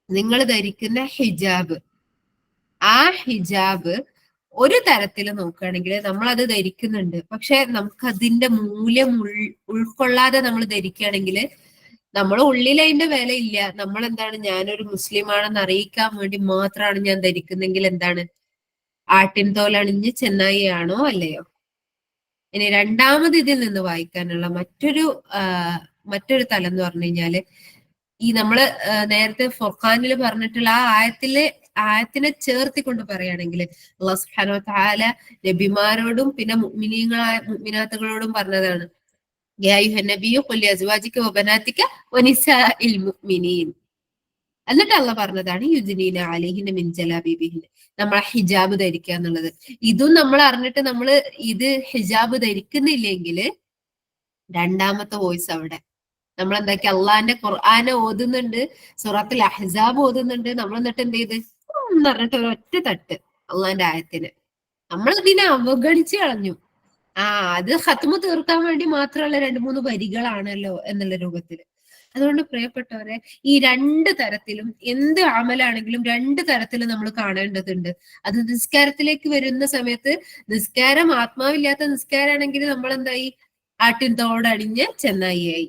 [SPEAKER 1] നിങ്ങൾ ധരിക്കുന്ന ഹിജാബ്, ആ ഹിജാബ് ഒരു തരത്തിൽ നോക്കുകയാണെങ്കിൽ നമ്മൾ അത് ധരിക്കുന്നുണ്ട്, പക്ഷെ നമുക്ക് അതിന്റെ മൂല്യം ഉൾക്കൊള്ളാതെ നമ്മൾ ധരിക്കുകയാണെങ്കിൽ, നമ്മളെ ഉള്ളിൽ അതിന്റെ വില ഇല്ല. നമ്മൾ എന്താണ്, ഞാനൊരു മുസ്ലിമാണെന്ന് അറിയിക്കാൻ വേണ്ടി മാത്രമാണ് ഞാൻ ധരിക്കുന്നെങ്കിൽ എന്താണ്, ആട്ടിൻ തോലണിഞ്ഞ് ചെന്നായി ആണോ അല്ലയോ? ഇനി രണ്ടാമത് ഇതിൽ നിന്ന് വായിക്കാനുള്ള മറ്റൊരു തലം എന്ന് പറഞ്ഞു കഴിഞ്ഞാല്, ഈ നമ്മള് നേരത്തെ ഫുർഖാനിൽ പറഞ്ഞിട്ടുള്ള ആ ആയത്തിനെ ചേർത്തിക്കൊണ്ട് പറയുകയാണെങ്കിൽ, അല്ലാഹു സുബ്ഹാനഹു വ തആല നബിമാരോടും പിന്നെ മുഅ്മിനാത്തുകളോടും പറഞ്ഞതാണ്, യാ അയ്യുഹൻ നബിയ്യു ഖുൽ ലിഅസ്വാജിക വബനാതിക വനിസാഇൽ മുഅ്മിനീൻ. എന്നിട്ട് അള്ളാഹ് പറഞ്ഞതാണ് യുദ്നീന അലൈഹിന്ന മിൻ ജലാബീബിഹിൻ, നമ്മളെ ഹിജാബ് ധരിക്കുക എന്നുള്ളത്. ഇതും നമ്മൾ അറിഞ്ഞിട്ട് നമ്മൾ ഇത് ഹിജാബ് ധരിക്കുന്നില്ലെങ്കിൽ, രണ്ടാമത്തെ വോയിസ് അവിടെ നമ്മൾ എന്താക്കി, അള്ളാന്റെ ഖുർആനെ ഓതുന്നുണ്ട്, സൂറത്തുൽ അഹ്സാബ് ഓതുന്നുണ്ട്, നമ്മൾ എന്നിട്ട് എന്ത് ചെയ്ത് എന്ന് പറഞ്ഞിട്ട് ഒരൊറ്റ തട്ട് അള്ളാന്റെ ആയത്തിന് നമ്മൾ ഇതിനെ അവഗണിച്ച് കളഞ്ഞു. അത് ഖത്മ് തീർക്കാൻ വേണ്ടി മാത്രമുള്ള 2-3 വരികളാണല്ലോ എന്നുള്ള രൂപത്തിൽ. അതുകൊണ്ട് പ്രിയപ്പെട്ടവരെ, ഈ രണ്ട് തരത്തിലും എന്ത് അമലാണെങ്കിലും രണ്ട് തരത്തിലും നമ്മൾ കാണേണ്ടതുണ്ട്. അത് നിസ്കാരത്തിലേക്ക് വരുന്ന സമയത്ത് നിസ്കാരം ആത്മാവില്ലാത്ത നിസ്കാരാണെങ്കിൽ നമ്മൾ എന്തായി? ആട്ടിൻ തോടണിഞ്ഞ് ചെന്നായിയായി.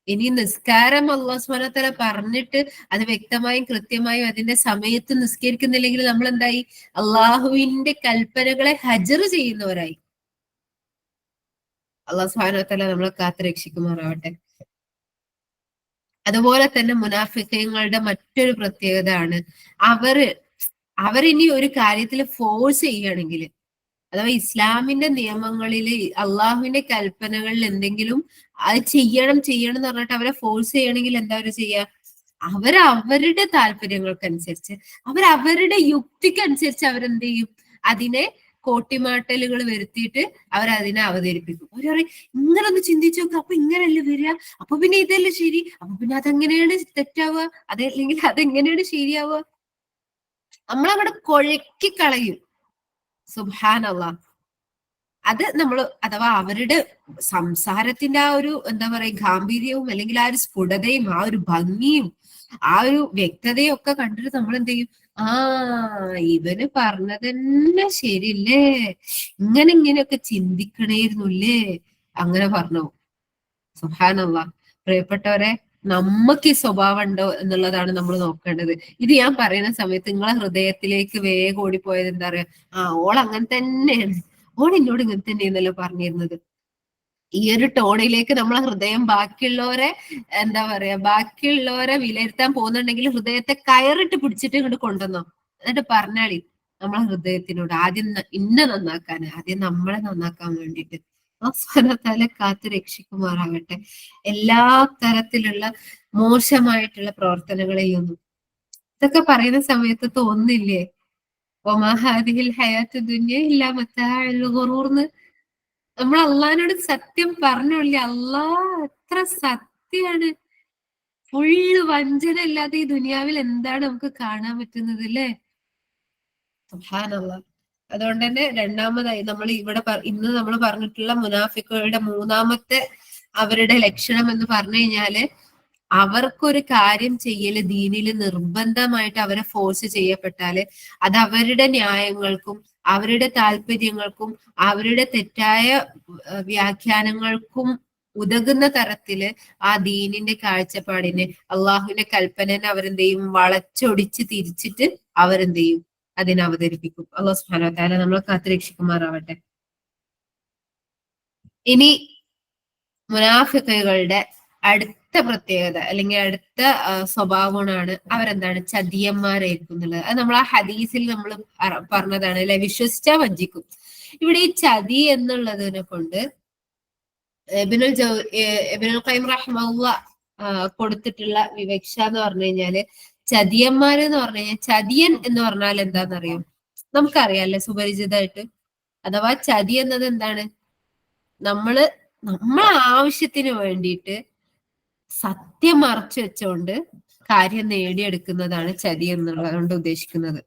[SPEAKER 1] ഇനി നിസ്കാരം അല്ലാഹു സുബ്ഹാനഹു വ തആല പറഞ്ഞിട്ട് അത് വ്യക്തമായും കൃത്യമായും അതിന്റെ സമയത്ത് നിസ്കരിക്കുന്നില്ലെങ്കിൽ നമ്മൾ എന്തായി? അള്ളാഹുവിന്റെ കൽപ്പനകളെ ഹജർ ചെയ്യുന്നവരായി. അള്ളാഹു സുബ്ഹാനഹു വ തആല നമ്മളെ കാത്ത് രക്ഷിക്കുമാറാവട്ടെ. അതുപോലെ തന്നെ മുനാഫിക്കങ്ങളുടെ മറ്റൊരു പ്രത്യേകത ആണ്, അവര് അവരിനി ഒരു കാര്യത്തിൽ ഫോഴ്സ് ചെയ്യുകയാണെങ്കിൽ, അഥവാ ഇസ്ലാമിന്റെ നിയമങ്ങളിൽ അള്ളാഹുവിന്റെ കൽപ്പനകളിൽ എന്തെങ്കിലും അത് ചെയ്യണം ചെയ്യണം എന്ന് പറഞ്ഞിട്ട് അവരെ ഫോഴ്സ് ചെയ്യണമെങ്കിൽ എന്താ അവര് ചെയ്യുക? അവരുടെ താല്പര്യങ്ങൾക്കനുസരിച്ച്, അവരുടെ യുക്തിക്കനുസരിച്ച് അവരെന്ത് ചെയ്യും? അതിനെ കോട്ടിമാട്ടലുകൾ വരുത്തിയിട്ട് അവരതിനെ അവതരിപ്പിക്കും. അവർ പറയും, ഇങ്ങനെ ഒന്ന് ചിന്തിച്ചു നോക്കുക, അപ്പൊ ഇങ്ങനെയല്ലേ വരിക, അപ്പൊ പിന്നെ ഇതല്ലേ ശരി, അപ്പൊ പിന്നെ അതെങ്ങനെയാണ് തെറ്റാവുക, അതല്ലെങ്കിൽ അതെങ്ങനെയാണ് ശരിയാവുക? നമ്മളവിടെ കുഴക്കി കളയും. സുബ്ഹാനല്ലാഹ്. അത് നമ്മൾ, അഥവാ അവരുടെ സംസാരത്തിന്റെ ആ ഒരു എന്താ പറയുക ഗാംഭീര്യവും അല്ലെങ്കിൽ ആ ഒരു സ്ഫുടതയും ആ ഒരു ഭംഗിയും ആ ഒരു വ്യക്തതയും ഒക്കെ കണ്ടിട്ട് നമ്മൾ എന്ത് ചെയ്യും? ആ, ഇവന് പറഞ്ഞതന്നെ ശരിയല്ലേ, ഇങ്ങനെയൊക്കെ ചിന്തിക്കണേരുന്നുല്ലേ, അങ്ങനെ പറഞ്ഞു. സുബ്ഹാനല്ലാഹ്. പ്രിയപ്പെട്ടവരെ, നമുക്ക് ഈ സ്വഭാവം ഉണ്ടോ എന്നുള്ളതാണ് നമ്മൾ നോക്കേണ്ടത്. ഇത് ഞാൻ പറയുന്ന സമയത്ത് നിങ്ങളെ ഹൃദയത്തിലേക്ക് വേഗം ഓടിപ്പോയത് എന്താ പറയാ? ആ, ഓൾ അങ്ങനെ തന്നെയാണ്, ഓൾ എന്നോട് ഇങ്ങനെ തന്നെയാണല്ലോ പറഞ്ഞിരുന്നത്. ഈ ഒരു ടോണിലേക്ക് നമ്മളെ ഹൃദയം ബാക്കിയുള്ളവരെ എന്താ പറയാ, ബാക്കിയുള്ളവരെ വിലയിരുത്താൻ പോകുന്നുണ്ടെങ്കിൽ ഹൃദയത്തെ കയറിട്ട് പിടിച്ചിട്ട് ഇങ്ങോട്ട് കൊണ്ടുവന്നോ, എന്നിട്ട് പറഞ്ഞാളി നമ്മളെ ഹൃദയത്തിനോട് ആദ്യം ഇന്നെ നന്നാക്കാൻ, ആദ്യം നമ്മളെ നന്നാക്കാൻ വേണ്ടിയിട്ട്. അവസാനത്താലെ കാത്ത് രക്ഷിക്കുമാറാകട്ടെ എല്ലാ തരത്തിലുള്ള മോശമായിട്ടുള്ള പ്രവർത്തനങ്ങളെയൊന്നും. ഇതൊക്കെ പറയുന്ന സമയത്ത് തോന്നുന്നില്ലേ, ഒമാ ഹാദിഹിൽ ഹയാത്ത് ദുനിയ ഇല്ലാ മത്താഉൽ ഗുറൂർന്ന്? നമ്മൾ അള്ളഹാനോട് സത്യം പറഞ്ഞോല്ലേ, അള്ളാഹ് എത്ര സത്യാണ്. ഫുള്ള് വഞ്ചന ഇല്ലാതെ ഈ ദുനിയാവിൽ എന്താണ് നമുക്ക് കാണാൻ പറ്റുന്നത് അല്ലേ? സുബ്ഹാനല്ലാഹ്. അതുകൊണ്ട് തന്നെ രണ്ടാമതായി നമ്മൾ ഇവിടെ ഇന്ന് നമ്മൾ പറഞ്ഞിട്ടുള്ള മുനാഫിക്കുകളുടെ മൂന്നാമത്തെ അവരുടെ ലക്ഷണം എന്ന് പറഞ്ഞു കഴിഞ്ഞാല്, അവർക്കൊരു കാര്യം ചെയ്യല് ദീനില് നിർബന്ധമായിട്ട് അവരെ ഫോഴ്സ് ചെയ്യപ്പെട്ടാല് അത് അവരുടെ ന്യായങ്ങൾക്കും അവരുടെ താല്പര്യങ്ങൾക്കും അവരുടെ തെറ്റായ വ്യാഖ്യാനങ്ങൾക്കും ഉതകുന്ന തരത്തില് ആ ദീനിന്റെ കാഴ്ചപ്പാടിനെ അള്ളാഹുവിന്റെ കൽപ്പനനെ അവരെന്ത് ചെയ്യും? വളച്ചൊടിച്ച് തിരിച്ചിട്ട് അവരെന്ത് ചെയ്യും? അതിനെ അവതരിപ്പിക്കും. അള്ളാഹു സുബ്ഹാനഹു വ തആല നമ്മളെ കാത്തുരക്ഷിക്കുമാറാവട്ടെ. ഇനി മുനാഫിക്കുകളുടെ അടുത്ത പ്രത്യേകത അല്ലെങ്കിൽ അടുത്ത സ്വഭാവമാണ് അവരെന്താണ്? ചതിയന്മാരായിരിക്കും എന്നുള്ളത്. അത് നമ്മൾ ആ ഹദീസിൽ നമ്മൾ പറഞ്ഞതാണ് അല്ലെ, വിശ്വസിച്ചാ വഞ്ചിക്കും. ഇവിടെ ഈ ചതി എന്നുള്ളതിനെ കൊണ്ട് ഇബ്നുൽ ഖയ്യിം റഹിമഹുല്ലാഹ് കൊടുത്തിട്ടുള്ള വിവക്ഷ എന്ന് പറഞ്ഞു കഴിഞ്ഞാല്, ചതിയന്മാര് എന്ന് പറഞ്ഞു കഴിഞ്ഞാൽ, ചതിയൻ എന്ന് പറഞ്ഞാൽ എന്താണെന്നറിയോ? നമുക്കറിയാല്ലേ സുപരിചിതമായിട്ട്. അഥവാ ചതി എന്നത് എന്താണ്? നമ്മളെ ആവശ്യത്തിന് വേണ്ടിയിട്ട് സത്യം മറച്ചു വെച്ചുകൊണ്ട് കാര്യം നേടിയെടുക്കുന്നതാണ് ചതി എന്നുള്ളത് ഉദ്ദേശിക്കുന്നത്.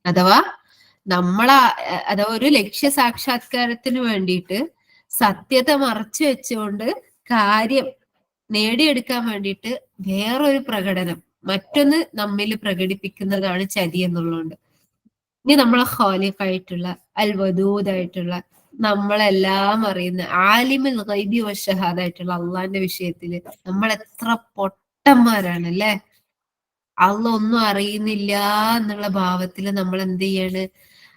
[SPEAKER 1] അഥവാ അഥവാ ഒരു ലക്ഷ്യ സാക്ഷാത്കാരത്തിന് വേണ്ടിയിട്ട് സത്യത മറച്ചു വെച്ചുകൊണ്ട് കാര്യം നേടിയെടുക്കാൻ വേണ്ടിയിട്ട് വേറൊരു പ്രകടനം മറ്റൊന്ന് നമ്മിൽ പ്രകടിപ്പിക്കുന്നതാണ് ചതി എന്നുള്ളതുകൊണ്ട്. ഇനി നമ്മളെ ഖാലിഖായിട്ടുള്ള അൽ വദൂദായിട്ടുള്ള നമ്മളെല്ലാം അറിയുന്ന ആലിമുൽ ഗൈബി വശഹാദായിട്ടുള്ള അള്ളാന്റെ വിഷയത്തില് നമ്മൾ എത്ര പൊട്ടന്മാരാണ് അല്ലെ? അള്ള ഒന്നും അറിയുന്നില്ല എന്നുള്ള ഭാവത്തില് നമ്മൾ എന്ത് ചെയ്യാണ്?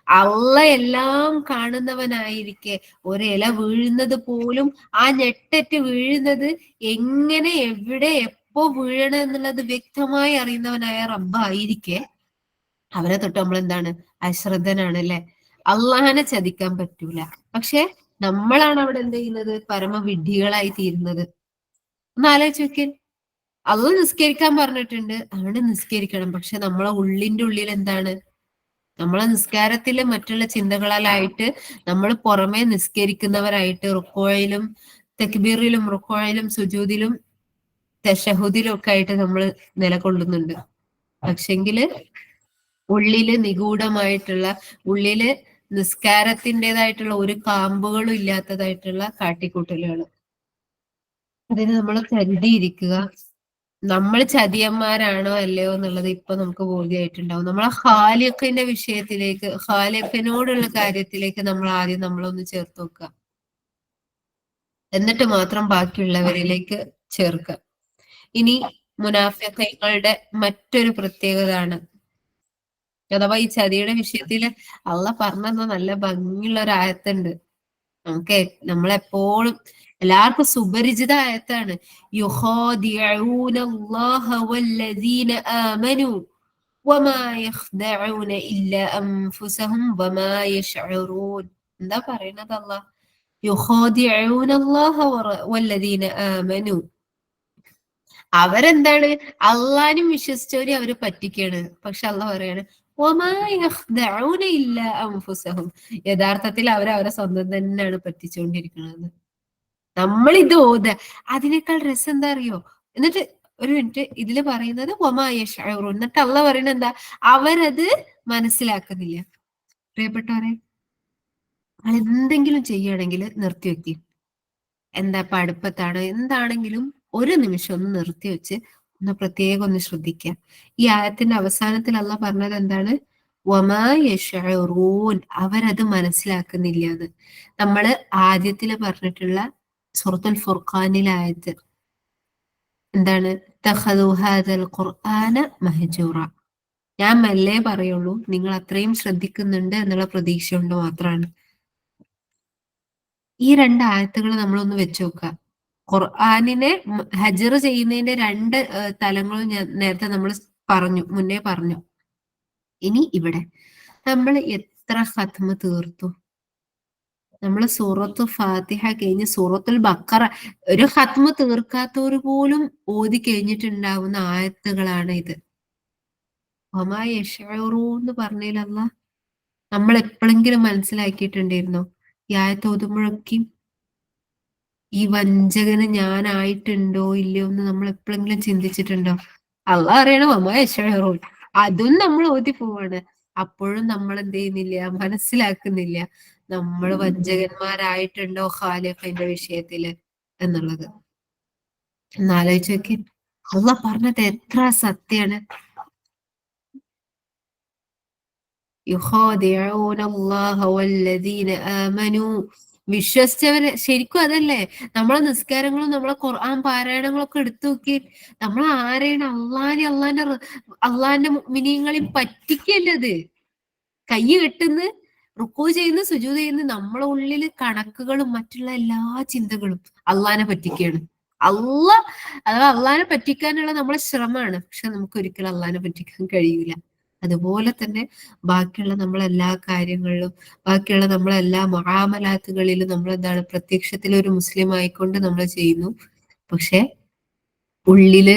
[SPEAKER 1] അള്ള എല്ലാം കാണുന്നവനായിരിക്കെ ഒരില വീഴുന്നത് പോലും ആ ഞെട്ടറ്റ് വീഴുന്നത് എങ്ങനെ എവിടെ എപ്പോ വീഴണം എന്നുള്ളത് വ്യക്തമായി അറിയുന്നവനായ റബ്ബായിരിക്കെ അവനെ തൊട്ട് നമ്മൾ എന്താണ്? അശ്രദ്ധനാണ് അല്ലെ? അള്ളാഹനെ ചതിക്കാൻ പറ്റൂല. പക്ഷെ നമ്മളാണ് അവിടെ എന്ത് ചെയ്യുന്നത്? പരമവിഡ്ഢികളായി തീരുന്നത്. ഒന്ന് ആലോചിച്ച് നോക്കിയേ. അള്ളാഹ് നിസ്കരിക്കാൻ പറഞ്ഞിട്ടുണ്ട്, അവിടെ നിസ്കരിക്കണം. പക്ഷെ നമ്മളെ ഉള്ളിന്റെ ഉള്ളിൽ എന്താണ്? നമ്മളെ നിസ്കാരത്തില് മറ്റുള്ള ചിന്തകളാലായിട്ട് നമ്മൾ പുറമെ നിസ്കരിക്കുന്നവരായിട്ട് റുക്കോയിലും തക്ബീറിലും റുക്കോയിലും സുജൂദിലും തശഹുദിലും ഒക്കെ ആയിട്ട് നമ്മൾ നിലകൊള്ളുന്നുണ്ട്. പക്ഷെങ്കില് ഉള്ളില് നിഗൂഢമായിട്ടുള്ള, ഉള്ളില് നിസ്കാരത്തിൻ്റെതായിട്ടുള്ള ഒരു കാമ്പുകളും ഇല്ലാത്തതായിട്ടുള്ള കാട്ടിക്കൂട്ടലുകൾ. അതിന് നമ്മൾ കരുതിയിരിക്കുക. നമ്മൾ ചതിയന്മാരാണോ അല്ലയോ എന്നുള്ളത് ഇപ്പൊ നമുക്ക് ബോധ്യമായിട്ടുണ്ടാവും. നമ്മളെ ഖാലിഖിന്റെ വിഷയത്തിലേക്ക്, ഖാലിഖിനോടുള്ള കാര്യത്തിലേക്ക് നമ്മൾ ആദ്യം നമ്മളൊന്ന് ചേർത്ത് വെക്കുക. എന്നിട്ട് മാത്രം ബാക്കിയുള്ളവരിലേക്ക് ചേർക്കുക. ഇനി മുനാഫിഖുകളുടെ മറ്റൊരു പ്രത്യേകത ആണ്, അഥവാ ഈ ചതിയുടെ വിഷയത്തില് അള്ളാഹ് പറഞ്ഞ നല്ല ഭംഗിയുള്ള ഒരു ആയത്തുണ്ട്. നമുക്ക് നമ്മളെപ്പോഴും എല്ലാവർക്കും സുപരിചിത ആയത്താണ്. യുഖാദിഊന അല്ലാഹ വല്ലദീന ആമനു വമാ യഖ്ദഊന ഇല്ലാ അൻഫുസഹും വമാ യശ്ഉറൂൻ. എന്താ പറയുന്നത് അല്ലാഹ്? യുഖാദിഊന അല്ലാഹ വല്ലദീന ആമനു. അവരെന്താണ്? അള്ളാനും വിശ്വസിച്ചവരെ അവര് പറ്റിക്കാണ്. പക്ഷെ അള്ളാഹ് പറയാണ് വമാ യഖ്ദഊന ഇല്ലാ അൻഫുസഹും. യഥാർത്ഥത്തിൽ അവരെ സ്വന്തം തന്നെയാണ് പറ്റിച്ചുകൊണ്ടിരിക്കുന്നത്. നമ്മൾ ഇത് ഓത, അതിനേക്കാൾ രസം എന്താ അറിയോ? എന്നിട്ട് ഒരു മിനിറ്റ്, ഇതില് പറയുന്നത് വമാ യശ്ഉറൂൻ, എന്നിട്ട് അള്ളാഹ് പറയുന്നത് എന്താ? അവരത് മനസ്സിലാക്കുന്നില്ല. പ്രിയപ്പെട്ടവരെ, നിങ്ങൾ എന്തെങ്കിലും ചെയ്യുകയാണെങ്കിൽ നിർത്തിവെക്കി. എന്താ ഇപ്പൊ അടുപ്പത്താണ് എന്താണെങ്കിലും ഒരു നിമിഷം ഒന്ന് നിർത്തി വെച്ച് ഒന്ന് പ്രത്യേകം ഒന്ന് ശ്രദ്ധിക്കുക. ഈ ആയത്തിന്റെ അവസാനത്തിൽ അള്ളാഹ് പറഞ്ഞത് എന്താണ്? വമാ യശ്ഉറൂൻ, അവരത് മനസ്സിലാക്കുന്നില്ല എന്ന്. നമ്മള് ആദ്യത്തില് പറഞ്ഞിട്ടുള്ള സൂറത്തുൽ ഫുർഖാനിലെ ആയത്ത് എന്താണ്? ഇത്തഖദൂ ഹാദൽ ഖുർആന മഹ്ജൂറ. ഞാൻ മെല്ലെ പറയുള്ളൂ, നിങ്ങൾ അത്രയും ശ്രദ്ധിക്കുന്നുണ്ട് എന്നുള്ള പ്രതീക്ഷ കൊണ്ട് മാത്രമാണ്. ഈ രണ്ട് ആയത്തുകൾ നമ്മളൊന്ന് വെച്ച് നോക്കുക. ഖുർആനിനെ ഹജർ ചെയ്യുന്നതിന്റെ രണ്ട് തലങ്ങളും ഞാൻ നേരത്തെ നമ്മൾ മുന്നേ പറഞ്ഞു. ഇനി ഇവിടെ നമ്മൾ എത്ര ഖത്മ തീർത്തു? നമ്മൾ സൂറത്തു ഫാത്തിഹ കഴിഞ്ഞ് സൂറത്തുൽ ബഖറ ഒരു ഖത്മ തീർക്കാത്തവർ പോലും ഓതി കഴിഞ്ഞിട്ടുണ്ടാവുന്ന ആയത്തുകളാണ് ഇത്. വമാ യശ്ഉറൂൻ എന്ന് പറഞ്ഞതിലല്ല നമ്മൾ എപ്പോഴെങ്കിലും മനസ്സിലാക്കിയിട്ടുണ്ടായിരുന്നോ ഈ ആയത്ത് ഓതുമ്പോഴൊക്കെയും ഈ വഞ്ചകന് ഞാനായിട്ടുണ്ടോ ഇല്ലയോ എന്ന് നമ്മൾ എപ്പോഴെങ്കിലും ചിന്തിച്ചിട്ടുണ്ടോ? അള്ളാഹ് അറിയണം വമാ യശ്ഉറൂൻ, അതും നമ്മൾ ഓതി പോവാണ്. അപ്പോഴും നമ്മൾ എന്ത് ചെയ്യുന്നില്ല, മനസ്സിലാക്കുന്നില്ല നമ്മൾ വഞ്ചകന്മാരായിട്ടുണ്ടോ ഖാലിഖിന്റെ വിഷയത്തില് എന്നുള്ളത്. എന്നാലോചിച്ച് നോക്കി, അള്ളാഹ് പറഞ്ഞത് എത്ര സത്യാണ്. യുഖാദിഊന അല്ലാഹ വല്ലദീന ആമനു, വിശ്വസിച്ചവര് ശരിക്കും അതല്ലേ. നമ്മളെ നിസ്കാരങ്ങളും നമ്മളെ ഖുർആൻ പാരായണങ്ങളും ഒക്കെ എടുത്തു നോക്കി, നമ്മൾ ആരെയാണ്? അള്ളാന്റെ മുഅ്മിനീങ്ങളെയും പറ്റിക്കല്ലത്. കൈ കെട്ടുന്ന, റുക്കൂ ചെയ്യുന്ന, സുജൂദ് ചെയ്യുന്ന, നമ്മളെ ഉള്ളില് കണക്കുകളും മറ്റുള്ള എല്ലാ ചിന്തകളും അള്ളാനെ പറ്റിക്കുകയാണ്. അള്ളാഹ് അഥവാ അള്ളാനെ പറ്റിക്കാനുള്ള നമ്മളെ ശ്രമമാണ്. പക്ഷെ നമുക്ക് ഒരിക്കലും അള്ളാനെ പറ്റിക്കാൻ കഴിയില്ല. അതുപോലെ തന്നെ ബാക്കിയുള്ള നമ്മളെല്ലാ കാര്യങ്ങളിലും, ബാക്കിയുള്ള നമ്മളെല്ലാ മുആമലാത്തുകളിലും നമ്മൾ എന്താണ്? പ്രത്യക്ഷത്തിൽ ഒരു മുസ്ലിം ആയിക്കൊണ്ട് നമ്മൾ ചെയ്യുന്നു. പക്ഷെ ഉള്ളില്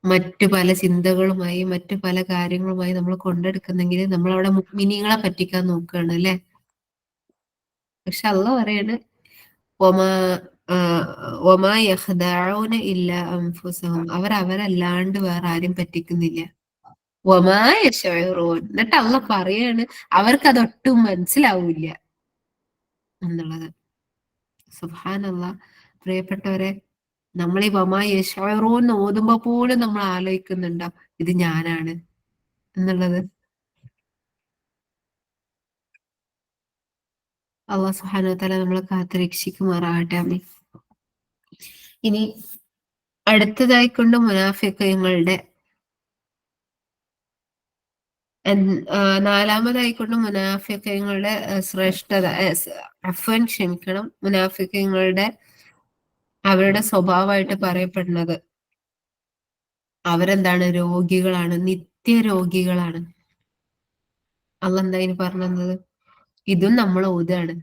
[SPEAKER 1] മറ്റു പല ചിന്തകളുമായി മറ്റു പല കാര്യങ്ങളുമായി നമ്മൾ കൊണ്ടെടുക്കുന്നെങ്കിൽ നമ്മൾ അവിടെ മുഅ്മിനീങ്ങളെ പറ്റിക്കാൻ നോക്കുകയാണ് അല്ലെ. പക്ഷെ അള്ളാഹ് പറയാണ് ഒമാ ഒമാ യഖ്ദഊന ഇല്ലാ അൻഫുസഹും, അവരല്ലാണ്ട് വേറെ ആരും പറ്റിക്കുന്നില്ല. ഒമാ യശ്ഉറൂൻ, എന്നിട്ട് അള്ളാഹ് പറയാണ് അവർക്ക് അതൊട്ടും മനസ്സിലാവൂല എന്നുള്ളത്. സുബ്ഹാനല്ലാഹ്. പ്രിയപ്പെട്ടവരെ, നമ്മൾ ഈ വമാ യശ്ഉറൂൻ ഓതുമ്പോ പോലും നമ്മൾ ആലോചിക്കുന്നുണ്ടോ ഇത് ഞാനാണ് എന്നുള്ളത്? അള്ളാഹു സുബ്ഹാനഹു വ തആല നമ്മളെ കാത്ത് രക്ഷിക്കുമാറാകട്ടെ. ആമീൻ. ഇനി അടുത്തതായിക്കൊണ്ട് മുനാഫിഖുകളുടെ നാലാമതായിക്കൊണ്ട് മുനാഫിഖുകളുടെ ശ്രേഷ്ഠത, ക്ഷമിക്കണം, മുനാഫിഖുകളുടെ അവരുടെ സ്വഭാവമായിട്ട് പറയപ്പെടുന്നത് അവരെന്താണ്? രോഗികളാണ്, നിത്യരോഗികളാണ്. അള്ളാഹ് എന്താ ഇനി പറഞ്ഞത്? ഇതും നമ്മൾ ഓതാണ്.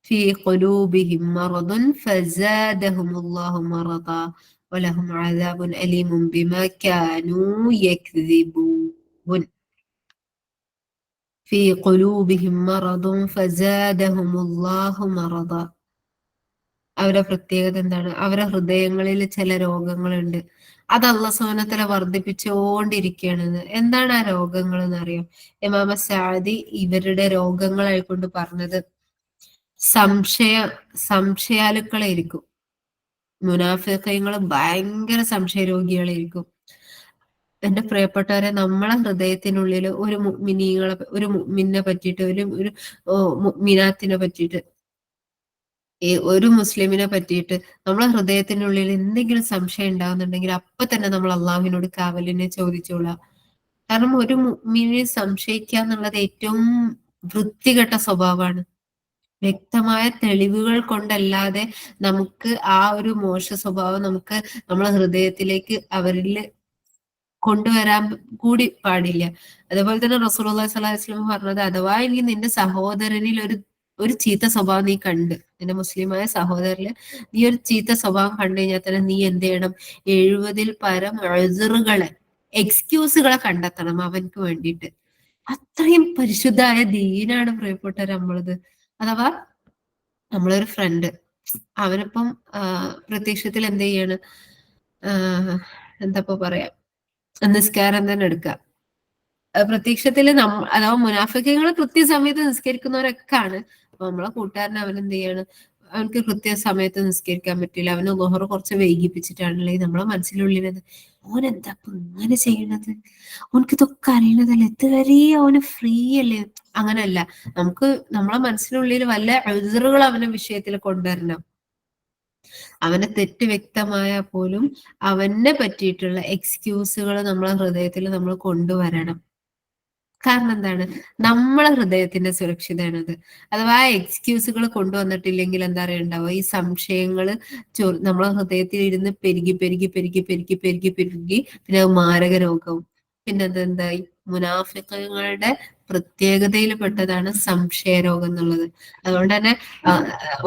[SPEAKER 1] ഫീ ഖുലൂബിഹിം മറദുൻ ഫസാദഹുമുല്ലാഹു മറദാ വലഹും അദാബുൻ അലീമുൻ ബിമാ കാനൂ യക്ദിബൂൻ. ഫീ ഖുലൂബിഹിം മറദുൻ ഫസാദഹുമുല്ലാഹു മറദാ. അവരുടെ പ്രത്യേകത എന്താണ്? അവരുടെ ഹൃദയങ്ങളിൽ ചില രോഗങ്ങളുണ്ട്. അത് അല്ലാഹു സുബ്ഹാനഹു വ തആല വർദ്ധിപ്പിച്ചുകൊണ്ടിരിക്കുകയാണ്. എന്താണ് ആ രോഗങ്ങൾ എന്നറിയോ? ഇമാം സഅദി ഇവരുടെ രോഗങ്ങളായിക്കൊണ്ട് പറഞ്ഞത് സംശയാലുക്കളായിരിക്കും. മുനാഫിഖീങ്ങൾ ഭയങ്കര സംശയരോഗികളായിരിക്കും. എന്റെ പ്രിയപ്പെട്ടവരെ, നമ്മളെ ഹൃദയത്തിനുള്ളിൽ ഒരു മുഅ്മിനെ പറ്റിയിട്ട്, ഒരു മുഅ്മിനാത്തിനെ പറ്റിയിട്ട്, ഒരു മുസ്ലിമിനെ പറ്റിയിട്ട് നമ്മളെ ഹൃദയത്തിനുള്ളിൽ എന്തെങ്കിലും സംശയം ഉണ്ടാകുന്നുണ്ടെങ്കിൽ അപ്പൊ തന്നെ നമ്മൾ അള്ളാഹുവിനോട് കാവലിനെ ചോദിച്ചോളാം. കാരണം ഒരു മുഅ്മിനെ സംശയിക്കുക എന്നുള്ളത് ഏറ്റവും വൃത്തികെട്ട സ്വഭാവമാണ്. വ്യക്തമായ തെളിവുകൾ കൊണ്ടല്ലാതെ നമുക്ക് ആ ഒരു മോശ സ്വഭാവം നമുക്ക് നമ്മളെ ഹൃദയത്തിലേക്ക് അവരിൽ കൊണ്ടുവരാൻ കൂടി പാടില്ല. അതേപോലെ തന്നെ റസൂലുള്ളാഹി സ്വല്ലല്ലാഹി അലൈഹി വസല്ലം പറഞ്ഞത്, അഥവാ ഇനി നിന്റെ സഹോദരനിൽ ഒരു ചീത്ത സ്വഭാവം നീ കണ്ട്, നിന്റെ മുസ്ലിമായ സഹോദരനിൽ നീ ഒരു ചീത്ത സ്വഭാവം കണ്ടു കഴിഞ്ഞാൽ തന്നെ നീ എന്ത് ചെയ്യണം? 70-ൽ പരം ഉസ്റുകളെ, എക്സ്ക്യൂസുകളെ കണ്ടെത്തണം അവൻക്ക് വേണ്ടിയിട്ട്. അത്രയും പരിശുദ്ധായ ദീനാണ് പ്രിയപ്പെട്ടവർ നമ്മളത്. അഥവാ നമ്മളൊരു ഫ്രണ്ട്, അവനിപ്പം പ്രത്യക്ഷത്തിൽ എന്ത് ചെയ്യാണ്, എന്താ പറയാ, നിസ്കാരം തന്നെ എടുക്കുക. പ്രത്യക്ഷത്തിൽ അഥവാ മുനാഫിഖീങ്ങൾ കൃത്യസമയത്ത് നിസ്കരിക്കുന്നവരൊക്കെയാണ്. അപ്പൊ നമ്മളെ കൂട്ടുകാരൻ അവൻ എന്ത് ചെയ്യാണ്, അവനക്ക് കൃത്യസമയത്ത് നിസ്കരിക്കാൻ പറ്റില്ല, അവന് ളുഹർ കുറച്ച് വൈകിപ്പിച്ചിട്ടാണല്ലേ നമ്മളെ മനസ്സിലുള്ളിലത്, ഓൻ എന്താ ഇങ്ങനെ ചെയ്യണത്, ഓനക്ക് ഇതൊക്കെ അറിയണതല്ലേ, ഇതുവരെ അവന് ഫ്രീ അല്ലേ. അങ്ങനല്ല, നമുക്ക് നമ്മളെ മനസ്സിനുള്ളിൽ വല്ല ഉസ്റുകൾ അവന്റെ വിഷയത്തിൽ കൊണ്ടുവരണം. അവന്റെ തെറ്റ് വ്യക്തമായാൽ പോലും അവനെ പറ്റിയിട്ടുള്ള എക്സ്ക്യൂസുകൾ നമ്മളെ ഹൃദയത്തിൽ നമ്മൾ കൊണ്ടുവരണം. കാരണം എന്താണ്? നമ്മളെ ഹൃദയത്തിന്റെ സുരക്ഷിതമാണത്. അഥവാ എക്സ്ക്യൂസുകൾ കൊണ്ടുവന്നിട്ടില്ലെങ്കിൽ എന്താ പറയുക ഉണ്ടാവുക, ഈ സംശയങ്ങള് നമ്മളെ ഹൃദയത്തിൽ ഇരുന്ന് പെരുകി പെരുകി പെരുകി പെരുകി പെരുകി പെരുകി പിന്നെ അത് മാരക രോഗവും. പിന്നെ അതെന്തായി, മുനാഫിഖുകളുടെ പ്രത്യേകതയിൽ പെട്ടതാണ് സംശയരോഗം എന്നുള്ളത്. അതുകൊണ്ട് തന്നെ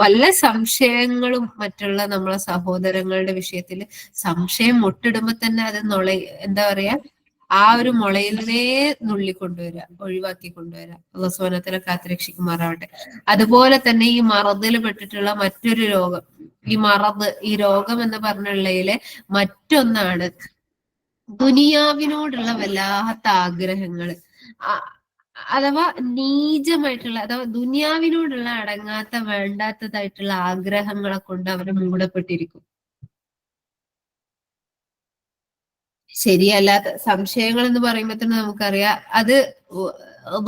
[SPEAKER 1] വല്ല സംശയങ്ങളും മറ്റുള്ള നമ്മളെ സഹോദരങ്ങളുടെ വിഷയത്തിൽ സംശയം മുട്ടിടുമ്പോ തന്നെ അത് എന്താ പറയാ, ആ ഒരു മുളയിലേ നുള്ളിക്കൊണ്ടുവരിക, ഒഴിവാക്കി കൊണ്ടുവരിക. അല്ലാഹു സുബ്ഹാനഹു വ തആല കാത്തുരക്ഷിക്കുമാറാവട്ടെ. അതുപോലെ തന്നെ ഈ മറദിൽ പെട്ടിട്ടുള്ള മറ്റൊരു രോഗം, ഈ രോഗം എന്ന് പറഞ്ഞുള്ളതിലെ മറ്റൊന്നാണ് ദുനിയാവിനോടുള്ള വല്ലാത്ത ആഗ്രഹങ്ങള്. അഥവാ നീചമായിട്ടുള്ള, അഥവാ ദുനിയാവിനോടുള്ള അടങ്ങാത്ത വേണ്ടാത്തതായിട്ടുള്ള ആഗ്രഹങ്ങളെ കൊണ്ട് അവർ മൂടപ്പെട്ടിരിക്കും. ശരിയല്ലാത്ത സംശയങ്ങൾ എന്ന് പറയുമ്പോ തന്നെ നമുക്കറിയാം, അത്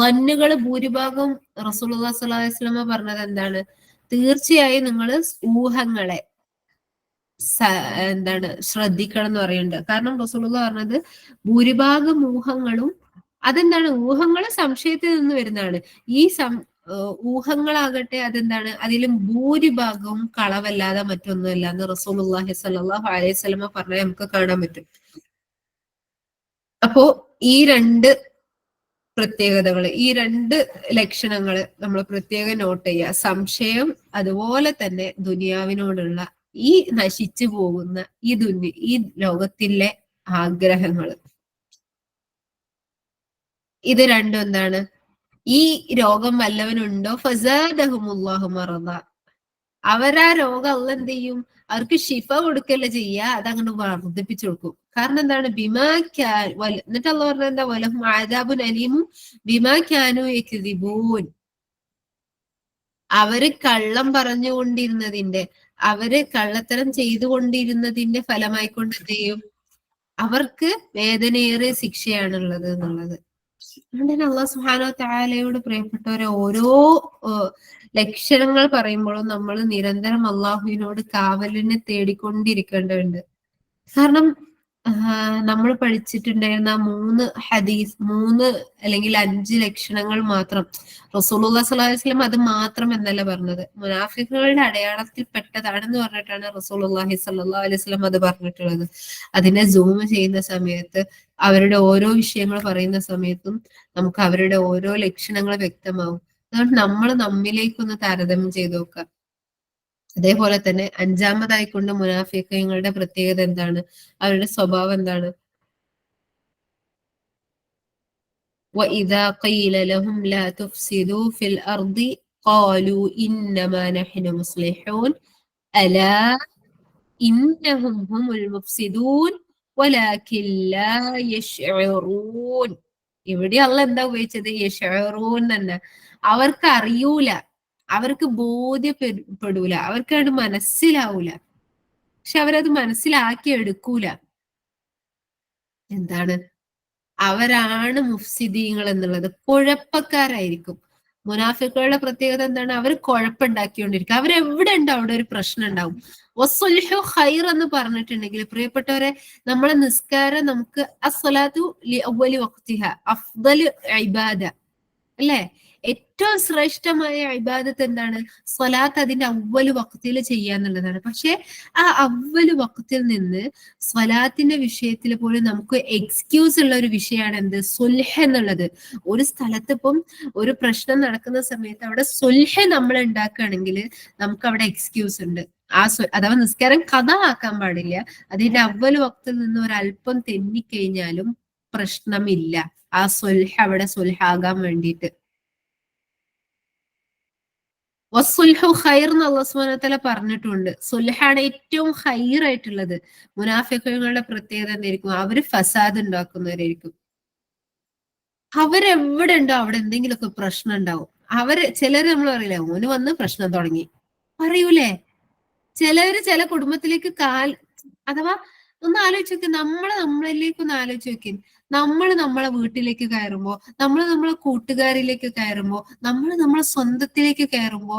[SPEAKER 1] വന്നുകൾ ഭൂരിഭാഗം റസൂലുള്ളാഹി സ്വല്ലല്ലാഹി അലൈഹി വസല്ലം പറഞ്ഞത് എന്താണ്, തീർച്ചയായും നിങ്ങൾ ഊഹങ്ങളെ ശ്രദ്ധിക്കണം എന്ന് പറയുന്നുണ്ട്. കാരണം റസൂലുള്ളാഹി പറഞ്ഞത് ഭൂരിഭാഗം ഊഹങ്ങളും, അതെന്താണ്, ഊഹങ്ങൾ സംശയത്തിൽ നിന്ന് വരുന്നതാണ്. ഈ ഊഹങ്ങളാകട്ടെ അതെന്താണ്, അതിലും ഭൂരിഭാഗവും കളവല്ലാതെ മറ്റൊന്നുമല്ല എന്ന് റസൂലുള്ളാഹി സ്വല്ലല്ലാഹു അലൈഹി വസല്ലം പറഞ്ഞാൽ നമുക്ക് കാണാൻ പറ്റും. അപ്പോ ഈ രണ്ട് പ്രത്യേകതകൾ, ഈ രണ്ട് ലക്ഷണങ്ങൾ നമ്മൾ പ്രത്യേകം നോട്ട് ചെയ്യുക. സംശയം, അതുപോലെ തന്നെ ദുനിയാവിനോടുള്ള ഈ നശിച്ചു പോകുന്ന ഈ ലോകത്തിലെ ആഗ്രഹങ്ങൾ, ഇത് രണ്ടും എന്താണ്, ഈ രോഗം വല്ലവനുണ്ടോ ഫസാദഹുമുല്ലാഹു മറദ, അവരാ രോഗം അള്ളാഹ് എന്ത് ചെയ്യും, അവർക്ക് ശിഫ കൊടുക്കല്ല ചെയ്യുക, അതങ്ങനെ വർദ്ധിപ്പിച്ചു കൊടുക്കും. കാരണം എന്താണ്, എന്നിട്ട് അള്ളാഹ് പറഞ്ഞ എന്താ, വലഹും ആദാബുൻ അലീമും ബിമാ കാനൂ യക്ദിബൂൻ, അവര് കള്ളം പറഞ്ഞുകൊണ്ടിരുന്നതിന്റെ, അവര് കള്ളത്തരം ചെയ്തുകൊണ്ടിരുന്നതിന്റെ ഫലമായിക്കൊണ്ട് എന്ത് ചെയ്യും, അവർക്ക് വേദനയേറിയ ശിക്ഷയാണുള്ളത് എന്നുള്ളത്. അതുകൊണ്ട് അള്ളാഹു സുബ്ഹാനഹു വ തആലയോട് പ്രിയപ്പെട്ടവരെ, ഓരോ ലക്ഷണങ്ങൾ പറയുമ്പോഴും നമ്മൾ നിരന്തരം അള്ളാഹുവിനോട് കാവലിനെ തേടിക്കൊണ്ടിരിക്കേണ്ടതുണ്ട്. കാരണം നമ്മൾ പഠിച്ചിട്ടുണ്ടായിരുന്ന 3 അല്ലെങ്കിൽ 5 ലക്ഷണങ്ങൾ മാത്രം റസൂലുള്ളാഹി സ്വല്ലല്ലാഹി അലൈഹി വസല്ലം അത് മാത്രം എന്നല്ല പറഞ്ഞത്, മുനാഫിഖുകളുടെ അടയാളത്തിൽ പെട്ടതാണെന്ന് പറഞ്ഞിട്ടാണ് റസൂലുള്ളാഹി സ്വല്ലല്ലാഹി അലൈഹി വസല്ലം അത് പറഞ്ഞിട്ടുള്ളത്. അതിനെ സൂം ചെയ്യുന്ന സമയത്ത്, അവരുടെ ഓരോ വിഷയങ്ങൾ പറയുന്ന സമയത്തും നമുക്ക് അവരുടെ ഓരോ ലക്ഷണങ്ങൾ വ്യക്തമാവും. അതുകൊണ്ട് നമ്മൾ നമ്മിലേക്കൊന്ന് താരതമ്യം ചെയ്ത് നോക്കുക. അതേപോലെ തന്നെ 5-മതായിക്കൊണ്ട് മുനാഫിഖീങ്ങളുടെ പ്രത്യേകത എന്താണ്, അവരുടെ സ്വഭാവം എന്താണ്, وَإِذَا قِيلَ لَهُمْ لَا تُفْسِدُوا فِي الْأَرْضِ قَالُوا إِنَّمَا نَحْنُ مُصْلِحُونَ أَلَا إِنَّهُمْ هُمُ الْمُفْسِدُونَ وَلَكِنْ لَا يَشْعُرُونَ. ഇവിടെ അള്ളാഹ് എന്താ ഉപയോഗിച്ചത്, യശ്ഉറൂൻ തന്നെ. അവർക്ക് അറിയൂല, അവർക്ക് ബോധ്യപ്പെടൂല, അവർക്ക് അത് മനസ്സിലാവൂല. പക്ഷെ അവരത് മനസ്സിലാക്കി എടുക്കൂല. എന്താണ്? അവരാണ് മുഫ്സിദീങ്ങൾ എന്നുള്ളത്. കുഴപ്പക്കാരായിരിക്കും. മുനാഫിക്കുകളുടെ പ്രത്യേകത എന്താണ്? അവർ കുഴപ്പമുണ്ടാക്കിക്കൊണ്ടിരിക്കും. അവരെവിടെ ഉണ്ടോ അവിടെ ഒരു പ്രശ്നം ഉണ്ടാവും. വസ്സുൽഹു ഖൈർ എന്ന് പറഞ്ഞിട്ടുണ്ടെങ്കിൽ പ്രിയപ്പെട്ടവരെ, നമ്മളെ നിസ്കാരം നമുക്ക് അസ്സലാത്തു ലി അവ്വലി വഖ്തിഹ അഫ്ദലു ഇബാദ അല്ലെ? ഏറ്റവും ശ്രേഷ്ഠമായ ഇബാദത്ത് എന്താണ്? സ്വലാത്ത് അതിന്റെ അവ്വല് വക്തിൽ ചെയ്യാന്നുള്ളതാണ്. പക്ഷെ ആ അവ്വല് വക്തിൽ നിന്ന് സ്വലാത്തിന്റെ വിഷയത്തിൽ പോലും നമുക്ക് എക്സ്ക്യൂസ് ഉള്ള ഒരു വിഷയമാണ് എന്ത്? സുൽഹ് എന്നുള്ളത്. ഒരു സ്ഥലത്ത് ഇപ്പം ഒരു പ്രശ്നം നടക്കുന്ന സമയത്ത് അവിടെ സുൽഹ് നമ്മൾ ഉണ്ടാക്കുകയാണെങ്കിൽ നമുക്ക് അവിടെ എക്സ്ക്യൂസ് ഉണ്ട്. അഥവാ നിസ്കാരം കഥ ആക്കാൻ പാടില്ല. അതിന്റെ അവ്വല് വക്തിൽ നിന്ന് ഒരല്പം തെന്നിക്കഴിഞ്ഞാലും പ്രശ്നമില്ല. ആ സുൽഹ് അവിടെ സുൽഹാകാൻ വേണ്ടിയിട്ട്. വസ്സുൽഹു ഖൈർ എന്ന് അല്ലാഹു സുബ്ഹാനഹു വ തആല പറഞ്ഞിട്ടുണ്ട്. സുൽഹാണ് ഏറ്റവും ഖൈർ ആയിട്ടുള്ളത്. മുനാഫിഖുകളുടെ പ്രത്യേകത എന്തായിരിക്കും? അവര് ഫസാദ് ഉണ്ടാക്കുന്നവരായിരിക്കും. അവരെവിടെ ഉണ്ടോ അവിടെ എന്തെങ്കിലുമൊക്കെ പ്രശ്നം ഉണ്ടാവും. ചിലര് നമ്മൾ പറയില്ലേ, ഓന് വന്ന് പ്രശ്നം തുടങ്ങി പറയൂലേ? ചില കുടുംബത്തിലേക്ക് അഥവാ ഒന്ന് ആലോചിച്ച് നോക്കി, നമ്മളിലേക്ക് ഒന്ന് ആലോചിച്ച് നോക്കി. നമ്മളെ വീട്ടിലേക്ക് കയറുമ്പോ, നമ്മളെ കൂട്ടുകാരിലേക്ക് കയറുമ്പോ, നമ്മളെ സ്വന്തത്തിലേക്ക് കയറുമ്പോ,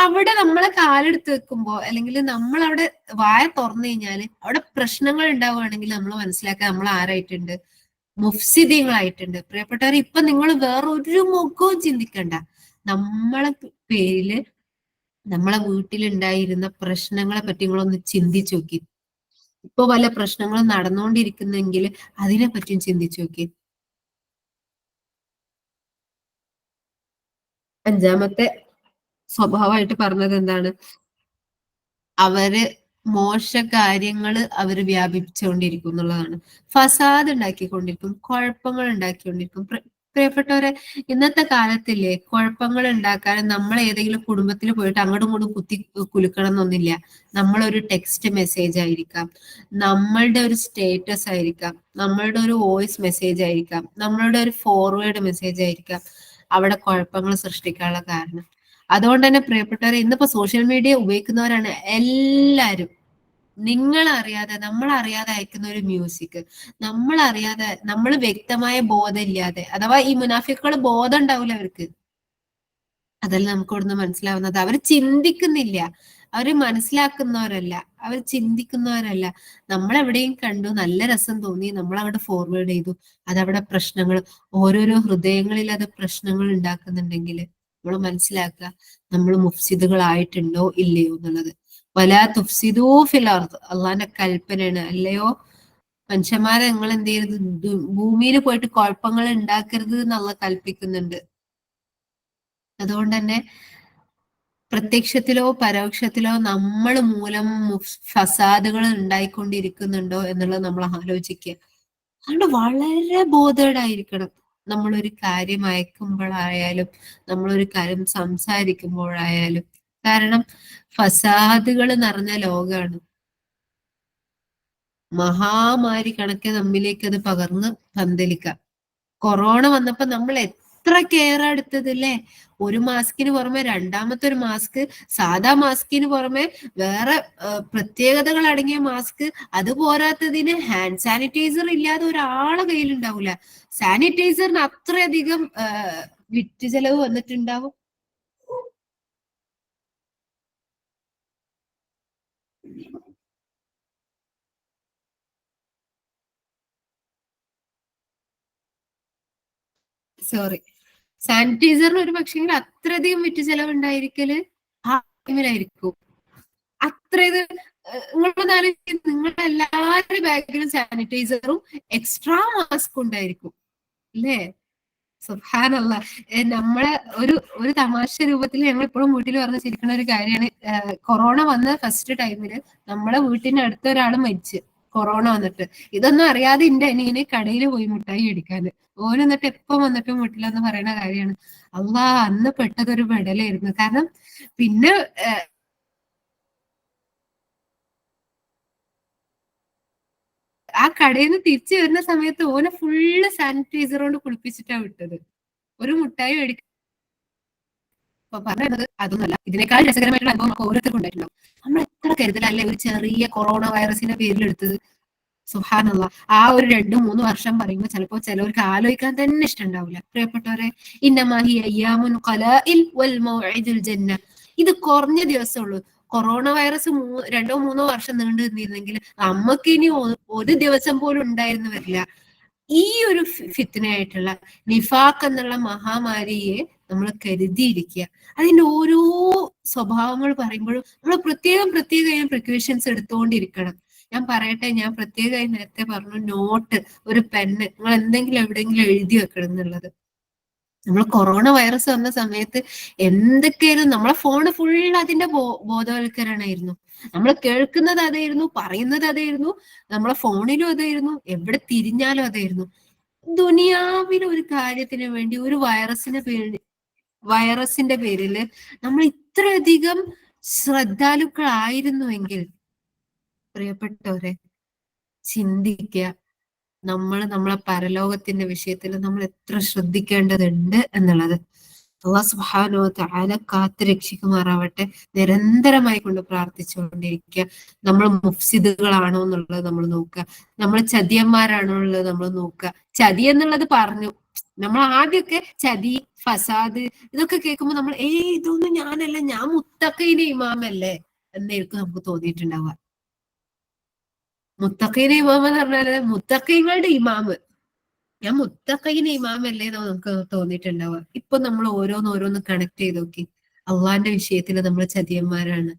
[SPEAKER 1] അവിടെ നമ്മളെ കാലെടുത്ത് വെക്കുമ്പോ, അല്ലെങ്കിൽ നമ്മൾ അവിടെ വായ തുറന്നു കഴിഞ്ഞാല് അവിടെ പ്രശ്നങ്ങൾ ഉണ്ടാവുകയാണെങ്കിൽ നമ്മൾ മനസ്സിലാക്കുക നമ്മൾ ആരായിട്ടുണ്ട്? മുഫ്സിദീങ്ങളായിട്ടുണ്ട്. പ്രിയപ്പെട്ടവർ, ഇപ്പൊ നിങ്ങൾ വേറൊരു മുഖവും ചിന്തിക്കണ്ട. നമ്മളെ പേരില് നമ്മളെ വീട്ടിലുണ്ടായിരുന്ന പ്രശ്നങ്ങളെ പറ്റി നിങ്ങളൊന്ന് ചിന്തിച്ചു നോക്കി. ഇപ്പൊ വല്ല പ്രശ്നങ്ങളും നടന്നുകൊണ്ടിരിക്കുന്നെങ്കിൽ അതിനെ പറ്റിയും ചിന്തിച്ചു നോക്കി. അഞ്ചാമത്തെ സ്വഭാവമായിട്ട് പറഞ്ഞത് എന്താണ്? അവര് മോശകാര്യങ്ങള് അവര് വ്യാപിച്ചുകൊണ്ടിരിക്കും എന്നുള്ളതാണ്. ഫസാദ് ഉണ്ടാക്കിക്കൊണ്ടിരിക്കും, കുഴപ്പങ്ങൾ ഉണ്ടാക്കിക്കൊണ്ടിരിക്കും. പ്രിയപ്പെട്ടവരെ, ഇന്നത്തെ കാലത്തില്ലേ കുഴപ്പങ്ങൾ ഉണ്ടാക്കാൻ നമ്മൾ ഏതെങ്കിലും കുടുംബത്തിൽ പോയിട്ട് അങ്ങോട്ടും ഇങ്ങോട്ടും കുലുക്കണം എന്നൊന്നില്ല. നമ്മളൊരു ടെക്സ്റ്റ് മെസ്സേജ് ആയിരിക്കാം, നമ്മളുടെ ഒരു സ്റ്റേറ്റസ് ആയിരിക്കാം, നമ്മളുടെ ഒരു വോയിസ് മെസ്സേജ് ആയിരിക്കാം, നമ്മളുടെ ഒരു ഫോർവേഡ് മെസ്സേജ് ആയിരിക്കാം അവിടെ കുഴപ്പങ്ങൾ സൃഷ്ടിക്കാനുള്ള കാരണം. അതുകൊണ്ട് തന്നെ പ്രിയപ്പെട്ടവരെ, ഇന്നിപ്പോ സോഷ്യൽ മീഡിയ ഉപയോഗിക്കുന്നവരാണ് എല്ലാരും. നമ്മൾ അറിയാതെ അയക്കുന്ന ഒരു മ്യൂസിക്, നമ്മൾ വ്യക്തമായ ബോധമില്ലാതെ, അഥവാ ഈ മുനാഫിക്കുകൾ ബോധം ഉണ്ടാവില്ല അവർക്ക്. അതല്ല നമുക്ക് ഇവിടുന്ന് മനസ്സിലാവുന്നത്. അവർ ചിന്തിക്കുന്നില്ല, അവര് മനസ്സിലാക്കുന്നവരല്ല, അവർ ചിന്തിക്കുന്നവരല്ല. നമ്മളെവിടെയും കണ്ടു, നല്ല രസം തോന്നി, നമ്മൾ അവിടെ ഫോർവേഡ് ചെയ്തു, അതവിടെ പ്രശ്നങ്ങൾ, ഓരോരോ ഹൃദയങ്ങളിൽ അത് പ്രശ്നങ്ങൾ ഉണ്ടാക്കുന്നുണ്ടെങ്കിൽ നമ്മൾ മനസ്സിലാക്കുക നമ്മൾ മുഫ്സിദുകളായിട്ടുണ്ടോ ഇല്ലയോ എന്നുള്ളത്. വലാ തുഫ്സിദൂ ഫിൽ അർദ്, അള്ളാന്റെ കൽപ്പനയാണ്, അല്ലയോ മനുഷ്യന്മാരെ നിങ്ങൾ എന്ത് ചെയ്യരുത്, ഭൂമിയിൽ പോയിട്ട് കുഴപ്പങ്ങൾ ഉണ്ടാക്കരുത് എന്നുള്ള കൽപ്പിക്കുന്നുണ്ട്. അതുകൊണ്ട് തന്നെ പ്രത്യക്ഷത്തിലോ പരോക്ഷത്തിലോ നമ്മൾ മൂലം ഫസാദുകൾ ഉണ്ടായിക്കൊണ്ടിരിക്കുന്നുണ്ടോ എന്നുള്ളത് നമ്മൾ ആലോചിക്കുക. അതുകൊണ്ട് വളരെ ബോധേഡായിരിക്കണം. നമ്മളൊരു കാര്യം അയക്കുമ്പോഴായാലും, നമ്മളൊരു കാര്യം സംസാരിക്കുമ്പോഴായാലും. കാരണം ഫസാദുകൾ നിറഞ്ഞ ലോകമാണ്. മഹാമാരി കണക്കെ നമ്മിലേക്ക് അത് പകർന്ന് പന്തലിക്കാം. കൊറോണ വന്നപ്പോ നമ്മൾ എത്ര കെയർ എടുത്തതല്ലേ? ഒരു മാസ്കിന് പുറമെ രണ്ടാമത്തെ ഒരു മാസ്ക്, സാധാ മാസ്കിന് പുറമെ വേറെ പ്രത്യേകതകൾ അടങ്ങിയ മാസ്ക്, അത് പോരാത്തതിന് ഹാൻഡ് സാനിറ്റൈസർ ഇല്ലാതെ ഒരാളെ കയ്യിലുണ്ടാവൂല. സാനിറ്റൈസറിന് അത്രയധികം വിറ്റ് ചെലവ് വന്നിട്ടുണ്ടാവും. സോറി, സാനിറ്റൈസറിന് ഒരു പക്ഷെങ്കിൽ അത്രയധികം വിറ്റ് ചെലവ് ഉണ്ടായിരിക്കല് ആ ടൈമിലായിരിക്കും. അത്രയത് നിങ്ങളുടെ എല്ലാവരുടെ ബാഗിലും സാനിറ്റൈസറും എക്സ്ട്രാ മാസ്ക് ഉണ്ടായിരിക്കും അല്ലേ? സുബ്ഹാനല്ലാ. നമ്മളെ ഒരു തമാശ രൂപത്തിൽ ഞങ്ങൾ ഇപ്പോഴും വീട്ടിൽ പറഞ്ഞ് ചിരിക്കുന്ന ഒരു കാര്യമാണ്. കൊറോണ വന്ന ഫസ്റ്റ് ടൈമില് നമ്മളെ വീട്ടിന് അടുത്ത ഒരാൾ മരിച്ച് കൊറോണ വന്നിട്ട്. ഇതൊന്നും അറിയാതെ എന്റെ അനിയന് കടയിൽ പോയി മിഠായി മേടിക്കാന്. ഓന് എന്നിട്ട് എപ്പം വന്നിട്ടും വീട്ടിലെന്ന് പറയുന്ന കാര്യമാണ്. അള്ളാ, അന്ന് പെട്ടതൊരു പെടലായിരുന്നു. കാരണം പിന്നെ ആ കടയിൽ നിന്ന് തിരിച്ചു വരുന്ന സമയത്ത് ഓനെ ഫുള്ള് സാനിറ്റൈസർ കൊണ്ട് കുളിപ്പിച്ചിട്ടാ വിട്ടത്. ഒരു മുട്ടായി മേടിക്കാൻ പറഞ്ഞത് അതൊന്നല്ല, ഇതിനേക്കാൾ രസകരമായിട്ടുള്ള അനുഭവം ഓരോരുത്തർക്കും ഉണ്ടായിട്ടുണ്ടാവും. നമ്മൾ കരുതലല്ലേ ഒരു ചെറിയ കൊറോണ വൈറസിന്റെ പേരിൽ എടുത്തത്. സുബ്ഹാനല്ലാഹ്. ആ ഒരു 2-3 വർഷം പറയുമ്പോൾ ചിലപ്പോൾ ചിലവർക്ക് ആലോചിക്കാൻ തന്നെ ഇഷ്ടമുണ്ടാവില്ല. പ്രിയപ്പെട്ടവരെ, ഇന്നമാ ഹിയ അയ്യാമുൻ ഖലാഇൽ വൽ മൗഇദുൽ ജന്ന. ഇത് കുറഞ്ഞ ദിവസമുള്ളൂ. കൊറോണ വൈറസ് 2-3 വർഷം നീണ്ടു നിന്നിരുന്നെങ്കിൽ നമുക്ക് ഇനി ഒരു ദിവസം പോലും ഉണ്ടായിരുന്നു വരില്ല. ഈ ഒരു ഫിത്നയായിട്ടുള്ള നിഫാഖ് എന്നുള്ള മഹാമാരിയെ നമ്മൾ കരുതിയിരിക്കുക. അതിന്റെ ഓരോ സ്വഭാവങ്ങൾ പറയുമ്പോഴും നമ്മൾ പ്രത്യേകം പ്രത്യേകം പ്രിക്കോഷൻസ് എടുത്തുകൊണ്ടിരിക്കണം. ഞാൻ പറയട്ടെ, ഞാൻ പ്രത്യേകമായി നേരത്തെ പറഞ്ഞു, നോട്ട്, ഒരു പെന്ന്, നിങ്ങൾ എന്തെങ്കിലും എവിടെയെങ്കിലും എഴുതി വെക്കണം എന്നുള്ളത്. നമ്മൾ കൊറോണ വൈറസ് വന്ന സമയത്ത് എന്തൊക്കെയായിരുന്നു, നമ്മളെ ഫോണ് ഫുൾ അതിന്റെ ബോധവൽക്കരണമായിരുന്നു. നമ്മൾ കേൾക്കുന്നത് അതായിരുന്നു, പറയുന്നത് അതായിരുന്നു, നമ്മളെ ഫോണിലും അതായിരുന്നു, എവിടെ തിരിഞ്ഞാലും അതായിരുന്നു. ദുനിയാവിലെ ഒരു കാര്യത്തിന് വേണ്ടി ഒരു വൈറസിന്റെ പേരില് നമ്മൾ ഇത്രയധികം ശ്രദ്ധാലുക്കളായിരുന്നുവെങ്കിൽ പ്രിയപ്പെട്ടവരെ, ചിന്തിക്കുക, നമ്മളെ പരലോകത്തിന്റെ വിഷയത്തിൽ നമ്മൾ എത്ര ശ്രദ്ധിക്കേണ്ടതുണ്ട് എന്നുള്ളത്. അല്ലാഹു സുബ്ഹാനഹു വ തആല കാത്ത് രക്ഷിക്കുമാറാവട്ടെ. നിരന്തരമായി കൊണ്ട് പ്രാർത്ഥിച്ചുകൊണ്ടിരിക്കുക. നമ്മൾ മുഫ്സിദുകളാണോ എന്നുള്ളത് നമ്മൾ നോക്കുക, നമ്മൾ ചതിയന്മാരാണോ എന്നുള്ളത് നമ്മൾ നോക്കുക. ചതി എന്നുള്ളത് പറഞ്ഞു, നമ്മൾ ആദ്യമൊക്കെ ചതി, ഫസാദ് ഇതൊക്കെ കേൾക്കുമ്പോൾ നമ്മൾ ഇതൊന്നും ഞാനല്ല, ഞാൻ മുത്തഖീന്റെ ഇമാമല്ലേ എന്നായിരിക്കും നമുക്ക് തോന്നിയിട്ടുണ്ടാവുക. മുത്തഖീന്റെ ഇമാം എന്ന് പറഞ്ഞാല് മുത്തഖീങ്ങളുടെ ഇമാമ്, ഞാൻ മുത്തഖീന്റെ ഇമാമല്ലേ എന്ന് നമുക്ക് തോന്നിയിട്ടുണ്ടാവുക. ഇപ്പൊ നമ്മൾ ഓരോന്ന് കണക്ട് ചെയ്ത് നോക്കി. അള്ളാന്റെ വിഷയത്തിൽ നമ്മൾ ചതിയന്മാരാണ്,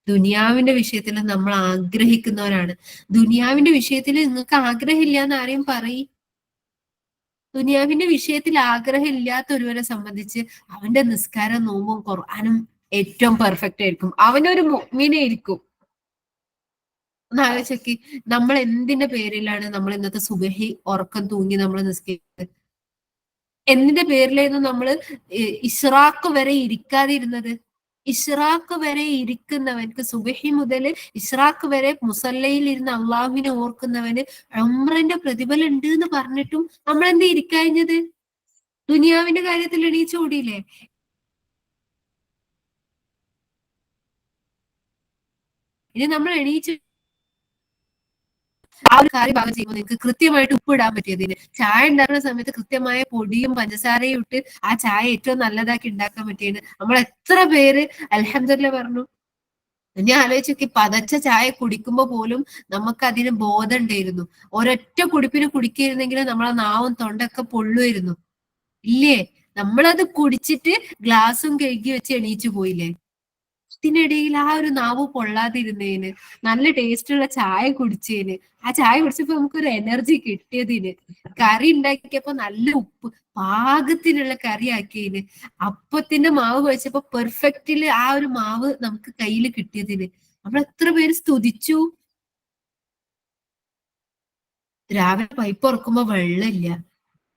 [SPEAKER 1] ദുനിയാവിന്റെ വിഷയത്തിൽ നമ്മൾ ആഗ്രഹിക്കുന്നവരാണ്. ദുനിയാവിന്റെ വിഷയത്തിൽ നിങ്ങൾക്ക് ആഗ്രഹമില്ല എന്ന് ആരെയും പറയും? ദുനിയാവിന്റെ വിഷയത്തിൽ ആഗ്രഹം ഇല്ലാത്ത ഒരുവരെ സംബന്ധിച്ച് അവന്റെ നിസ്കാരം, നോമ്പും ഖുർആനും ഏറ്റവും പെർഫെക്റ്റ് ആയിരിക്കും. അവനൊരു മുഅ്മിനായിരിക്കും. ഒന്ന് ആലോചിക്ക്, നമ്മൾ എന്തിന്റെ പേരിലാണ് നമ്മൾ ഇന്നത്തെ സുബഹി ഉറക്കം തൂങ്ങി നമ്മൾ നിസ്കരിക്കുന്നത്? എന്തിന്റെ പേരിലായിരുന്നു നമ്മൾ ഇഷ്റാഖ് വരെ ഇരിക്കാതിരുന്നത്? ഇഷ്റാഖ് വരെ ഇരിക്കുന്നവൻക്ക്, സുബഹി മുതൽ ഇഷ്റാഖ് വരെ മുസല്ലയിൽ ഇരുന്ന് അള്ളാഹുവിനെ ഓർക്കുന്നവന് ഉംറന്റെ പ്രതിഫലം ഉണ്ട് എന്ന് പറഞ്ഞിട്ടും നമ്മൾ എന്താ ഇരിക്കഴിഞ്ഞത്? ദുനിയാവിന്റെ കാര്യത്തിൽ എണീച്ചോടിയില്ലേ? ഇനി നമ്മൾ എണീച്ച് ആ ഒരു കാര്യം ഭാഗം ചെയ്യുമ്പോൾ നിങ്ങൾക്ക് കൃത്യമായിട്ട് ഉപ്പ് ഇടാൻ പറ്റിയതിന്, ചായ ഉണ്ടാക്കുന്ന സമയത്ത് കൃത്യമായ പൊടിയും പഞ്ചസാരയും ഇട്ട് ആ ചായ ഏറ്റവും നല്ലതാക്കി ഉണ്ടാക്കാൻ പറ്റിയതിന് നമ്മൾ എത്ര പേര് അൽഹംദുലില്ലാ പറഞ്ഞു? ഇനി ആലോചിച്ച് നോക്കി, പതച്ച ചായ കുടിക്കുമ്പോ പോലും നമുക്ക് അതിന് ബോധം ഉണ്ടായിരുന്നു. ഒരൊറ്റ കുടിപ്പിന് കുടിക്കുന്നെങ്കിൽ നമ്മളെ നാവും തൊണ്ടൊക്കെ പൊള്ളുമായിരുന്നു, ഇല്ലേ? നമ്മളത് കുടിച്ചിട്ട് ഗ്ലാസും കഴുകി വെച്ച് എണീച്ചു പോയില്ലേ? ഇതിനിടയിൽ ആ ഒരു നാവ് പൊള്ളാതിരുന്നതിന്, നല്ല ടേസ്റ്റുള്ള ചായ കുടിച്ചതിന്, ആ ചായ കുടിച്ചപ്പോ നമുക്കൊരു എനർജി കിട്ടിയതിന്, കറി ഉണ്ടാക്കിയപ്പോ നല്ല ഉപ്പ് പാകത്തിനുള്ള കറി ആക്കിയതിന്, അപ്പത്തിന്റെ മാവ് കുഴച്ചപ്പോ പെർഫെക്റ്റില് ആ ഒരു മാവ് നമുക്ക് കയ്യിൽ കിട്ടിയതിന് നമ്മൾ എത്ര പേര് സ്തുതിച്ചു? രാവിലെ പൈപ്പ് തുറക്കുമ്പോ വെള്ളമില്ല,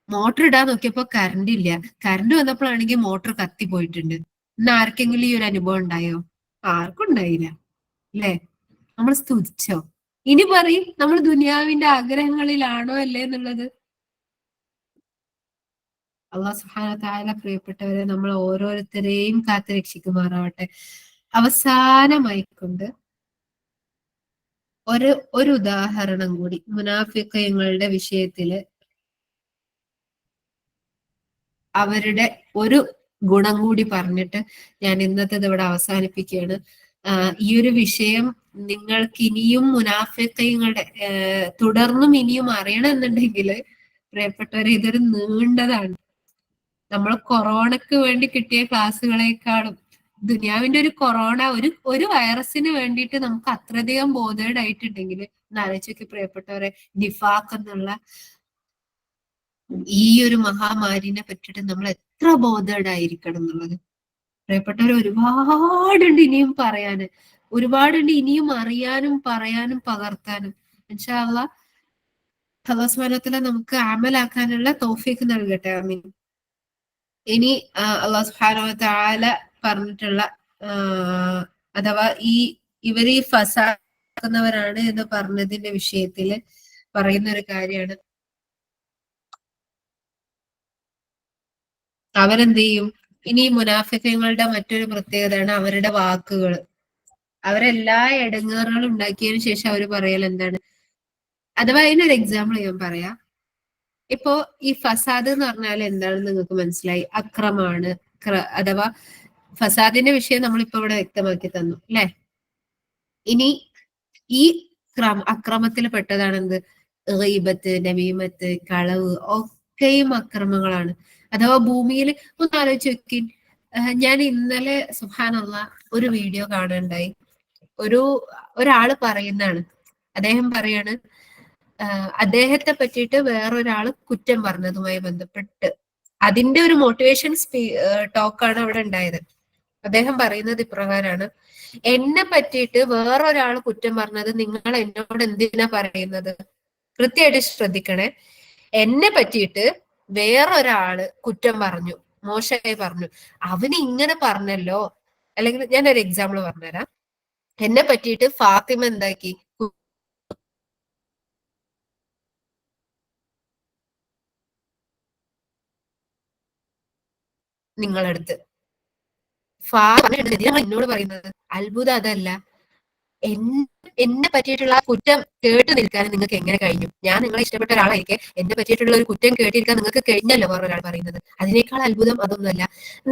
[SPEAKER 1] മോട്ടർ ഇടാൻ നോക്കിയപ്പോ കറണ്ട് ഇല്ല, കറണ്ട് വന്നപ്പോഴാണെങ്കിൽ മോട്ടർ കത്തി പോയിട്ടുണ്ട്. ഇന്ന് ആർക്കെങ്കിലും ഈ ഒരു അനുഭവം ഉണ്ടായോ? ആർക്കും ഉണ്ടായില്ല, അല്ലെ? നമ്മൾ സ്തുതിച്ചോ? ഇനി പറയും, നമ്മൾ ദുനിയാവിന്റെ ആഗ്രഹങ്ങളിലാണോ അല്ലേ എന്നുള്ളത്. അള്ളാഹു സുബ്ഹാനഹു വ തആല പ്രിയപ്പെട്ടവരെ നമ്മൾ ഓരോരുത്തരെയും കാത്തു രക്ഷിക്കുമാറാവട്ടെ. അവസാനമായിക്കൊണ്ട് ഒരു ഉദാഹരണം കൂടി മുനാഫിഖീങ്ങളുടെ വിഷയത്തില് അവരുടെ ഒരു ഗുണം കൂടി പറഞ്ഞിട്ട് ഞാൻ ഇന്നത്തേത് ഇവിടെ അവസാനിപ്പിക്കുകയാണ്. ഈ ഒരു വിഷയം നിങ്ങൾക്ക് ഇനിയും മുനാഫിഖീങ്ങളുടെ തുടർന്നും ഇനിയും അറിയണമെന്നുണ്ടെങ്കിൽ പ്രിയപ്പെട്ടവരെ, ഇതൊരു നീണ്ടതാണ്. നമ്മൾ കൊറോണക്ക് വേണ്ടി കിട്ടിയ ക്ലാസ്സുകളെക്കാളും ദുനിയാവിന്റെ ഒരു കൊറോണ, ഒരു വൈറസിന് വേണ്ടിയിട്ട് നമുക്ക് അത്രയധികം ബോധേഡ് ആയിട്ടുണ്ടെങ്കിൽ ഒന്ന് ആലോചിച്ച് പ്രിയപ്പെട്ടവരെ, നിഫാഖ് എന്നുള്ള ഈ ഒരു മഹാമാരിനെ പറ്റിയിട്ട് നമ്മൾ എത്ര ബോധേഡ് ആയിരിക്കണം എന്നുള്ളത്. പ്രിയപ്പെട്ടവർ, ഒരുപാടുണ്ട് ഇനിയും പറയാന്, ഒരുപാടുണ്ട് ഇനിയും അറിയാനും പറയാനും പകർത്താനും. ഇൻഷാ അല്ലാഹ് അല്ലാഹു സുബ്ഹാനഹു വ തആല നമുക്ക് അമലാക്കാനുള്ള തൗഫീഖ് നൽകട്ടെ. ആമീൻ. ഇനി അല്ലാഹു സുബ്ഹാനഹു വ തആല പറഞ്ഞിട്ടുള്ള അഥവാ ഇവർ ഈ ഫസാദാക്കുന്നവരാണ് എന്ന് പറഞ്ഞതിന്റെ വിഷയത്തില് പറയുന്ന ഒരു കാര്യമാണ്, അവരെന്ത് ചെയ്യും? ഇനി മുനാഫിഖുകളുടെ മറ്റൊരു പ്രത്യേകതയാണ് അവരുടെ വാക്കുകൾ. അവരെല്ലാ ഇടങ്ങേറുകളും ഉണ്ടാക്കിയതിനു ശേഷം അവര് പറയൽ എന്താണ്? അഥവാ അതിനൊരു എക്സാമ്പിൾ ഞാൻ പറയാം. ഇപ്പോ ഈ ഫസാദ് എന്ന് പറഞ്ഞാൽ എന്താണെന്ന് നിങ്ങൾക്ക് മനസ്സിലായി. അക്രമാണ്. അഥവാ ഫസാദിന്റെ വിഷയം നമ്മളിപ്പോ ഇവിടെ വ്യക്തമാക്കി തന്നു അല്ലെ. ഇനി ഈ അക്രമത്തിൽ പെട്ടതാണ് എന്ത്? ഗീബത്ത്, നമീമത്ത്, കളവ് ഒക്കെയും അക്രമങ്ങളാണ്. അഥവാ ഭൂമിയിൽ ഒന്ന് ആലോചിച്ച് വെക്കി. ഞാൻ ഇന്നലെ സുബ്ഹാനല്ലാഹ് ഒരു വീഡിയോ കാണുണ്ടായി. ഒരാള് പറയുന്നതാണ്. അദ്ദേഹം പറയാണ് അദ്ദേഹത്തെ പറ്റിയിട്ട് വേറൊരാള് കുറ്റം പറഞ്ഞതുമായി ബന്ധപ്പെട്ട് അതിന്റെ ഒരു മോട്ടിവേഷൻ ടോക്കാണ് അവിടെ ഉണ്ടായത്. അദ്ദേഹം പറയുന്നത് ഇപ്രകാരമാണ്: എന്നെ പറ്റിയിട്ട് വേറൊരാൾ കുറ്റം പറഞ്ഞത് നിങ്ങൾ എന്നോട് എന്തിനാ പറയുന്നത്? കൃത്യമായിട്ട് ശ്രദ്ധിക്കണേ. എന്നെ പറ്റിയിട്ട് വേറൊരാള് കുറ്റം പറഞ്ഞു, മോശമായി പറഞ്ഞു, അവന് ഇങ്ങനെ പറഞ്ഞല്ലോ. അല്ലെങ്കിൽ ഞാനൊരു എക്സാമ്പിൾ പറഞ്ഞുതരാം. എന്നെ പറ്റിയിട്ട് ഫാത്തിമ എന്താക്കി? നിങ്ങളടുത്ത് എന്നോട് പറയുന്നത് അത്ഭുതം അതല്ല. എന്നെ പറ്റിയിട്ടുള്ള ആ കുറ്റം കേട്ട് നിൽക്കാൻ നിങ്ങൾക്ക് എങ്ങനെ കഴിഞ്ഞു? ഞാൻ നിങ്ങളെ ഇഷ്ടപ്പെട്ട ഒരാളായിരിക്കെ എന്നെ പറ്റിയിട്ടുള്ള ഒരു കുറ്റം കേട്ടിരിക്കാൻ നിങ്ങൾക്ക് കഴിഞ്ഞല്ലോ വേറൊരാൾ പറയുന്നത്. അതിനേക്കാൾ അത്ഭുതം അതൊന്നുമല്ല.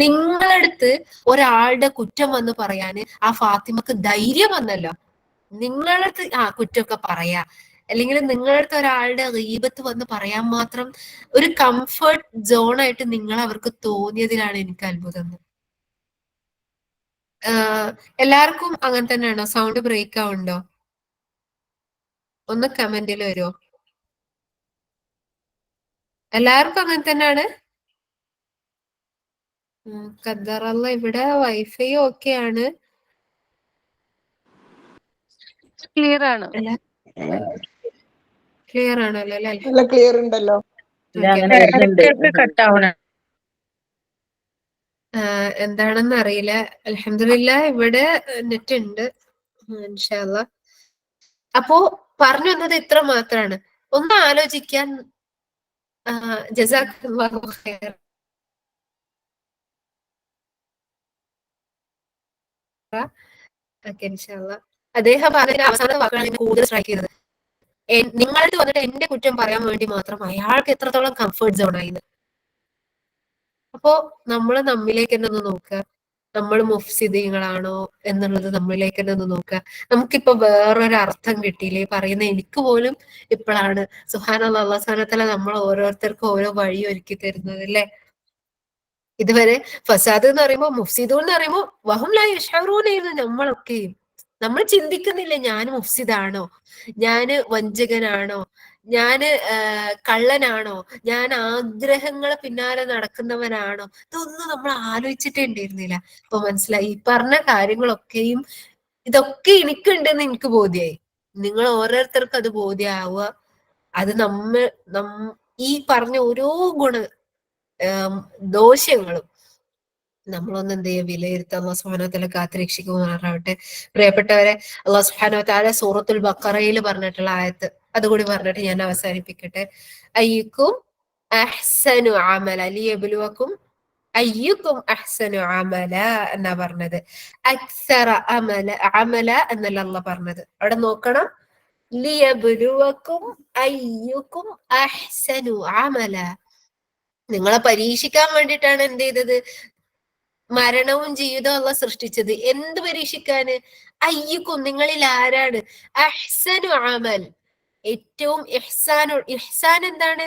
[SPEAKER 1] നിങ്ങളടുത്ത് ഒരാളുടെ കുറ്റം വന്ന് പറയാന് ആ ഫാത്തിമക്ക് ധൈര്യം വന്നല്ലോ. നിങ്ങളടുത്ത് കുറ്റമൊക്കെ പറയാ, അല്ലെങ്കിൽ നിങ്ങളടുത്ത് ഒരാളുടെ ഗീബത്ത് വന്ന് പറയാൻ മാത്രം ഒരു കംഫർട്ട് സോണായിട്ട് നിങ്ങൾ അവർക്ക് തോന്നിയതിലാണ് എനിക്ക് അത്ഭുതം. എല്ലാവർക്കും അങ്ങനെ തന്നെയാണോ? സൗണ്ട് ബ്രേക്ക് ആവുന്നുണ്ടോ? ഒന്ന് കമന്റിൽ വരുമോ? എല്ലാവർക്കും അങ്ങനെ തന്നെയാണ്? ഖദ്ദറല്ല, ഇവിടെ വൈഫൈ ഓക്കെ ആണ്.
[SPEAKER 2] ക്ലിയർ ആണ്.
[SPEAKER 1] ക്ലിയർ ആണല്ലോ അല്ലേ?
[SPEAKER 3] നല്ല ക്ലിയർ ഉണ്ടല്ലോ.
[SPEAKER 1] എന്താണെന്ന് അറിയില്ല. അൽഹംദുലില്ലാഹ് ഇവിടെ നെറ്റ് ഉണ്ട് ഇൻഷാ അല്ലാഹ്. അപ്പോ പറഞ്ഞു വന്നത് ഇത്ര മാത്രമാണ്. ഒന്ന് ആലോചിക്കാൻ. ജസാക്കല്ലാഹു ഖൈർ. ഇൻഷാ അല്ലാഹ്. അദ്ദേഹം പറഞ്ഞ അവസാന വാക്കാണ് കൂടുതൽ സ്ട്രൈക്ക് ചെയ്തത്. നിങ്ങളടുത്ത് വന്നിട്ട് എന്റെ കുറ്റം പറയാൻ വേണ്ടി മാത്രം അയാൾക്ക് എത്രത്തോളം കംഫർട്ട് സോൺ ആയിരുന്നു. അപ്പോ നമ്മൾ നമ്മിലേക്ക് തന്നെ ഒന്ന് നോക്കുക. നമ്മൾ മുഫ്സിദീങ്ങളാണോ എന്നുള്ളത് നമ്മളിലേക്ക് തന്നെ ഒന്ന് നോക്കുക. നമുക്കിപ്പോ വേറൊരു അർത്ഥം കിട്ടിയില്ലേ പറയുന്ന എനിക്ക് പോലും ഇപ്പോഴാണ് സുബ്ഹാനല്ലാഹ്, അല്ലാഹു സുബ്ഹാനഹു വ തആല നമ്മൾ ഓരോരുത്തർക്കും ഓരോ വഴി ഒരുക്കി തരുന്നത് അല്ലേ. ഇതുവരെ ഫസാദ് എന്ന് പറയുമ്പോ, മുഫ്സിദൂൻ എന്ന് പറയുമ്പോ വഹും ലാ യശ്ഉറൂനായിരുന്നു നമ്മളൊക്കെയും. നമ്മൾ ചിന്തിക്കുന്നില്ല ഞാൻ മുഫ്സിദാണോ, ഞാന് വഞ്ചകനാണോ, ഞാന് കള്ളനാണോ, ഞാൻ ആഗ്രഹങ്ങളെ പിന്നാലെ നടക്കുന്നവനാണോ, ഇതൊന്നും നമ്മൾ ആലോചിച്ചിട്ടേ ഉണ്ടായിരുന്നില്ല. ഇപ്പൊ മനസ്സിലായി. ഈ പറഞ്ഞ കാര്യങ്ങളൊക്കെയും ഇതൊക്കെ എനിക്കുണ്ടെന്ന് എനിക്ക് ബോധ്യായി. നിങ്ങൾ ഓരോരുത്തർക്കും അത് ബോധ്യമാവുക. അത് ഈ പറഞ്ഞ ഓരോ ദോഷങ്ങളും നമ്മളൊന്ന് എന്ത് ചെയ്യുക, വിലയിരുത്തുക. അല്ലാഹു സുബ്ഹാനഹു വ തആല കാത്തുരക്ഷിക്കുമാറാവട്ടെ. പ്രിയപ്പെട്ടവരെ, അല്ലാഹു സുബ്ഹാനഹു വ തആല സൂറത്തുൽ ബഖറയിൽ പറഞ്ഞിട്ടുള്ള ആയത്ത് അതുകൂടി പറഞ്ഞിട്ട് ഞാൻ അവസാനിപ്പിക്കട്ടെ. അയ്യുക്കും അഹ്സനു അമല ലിയബ്ലുവക്കും അയ്യുക്കും അഹ്സനു അമല എന്നാ പറഞ്ഞത്. അക്സറ അമല എന്നല്ല അല്ലാഹ് പറഞ്ഞത്. അവിടെ നോക്കണം. ലിയബ്ലുവക്കും അയ്യുക്കും അഹ്സനു അമല. നിങ്ങളെ പരീക്ഷിക്കാൻ വേണ്ടിയിട്ടാണ് എന്ത് ചെയ്തത്? മരണവും ജീവിതവും അല്ല സൃഷ്ടിച്ചത്. എന്ത് പരീക്ഷിക്കാന്? അയ്യുക്കും, നിങ്ങളിൽ ആരാണ് അഹ്സനു അമൽ, ഏറ്റവും ഇഹ്സാൻ എന്താണ്?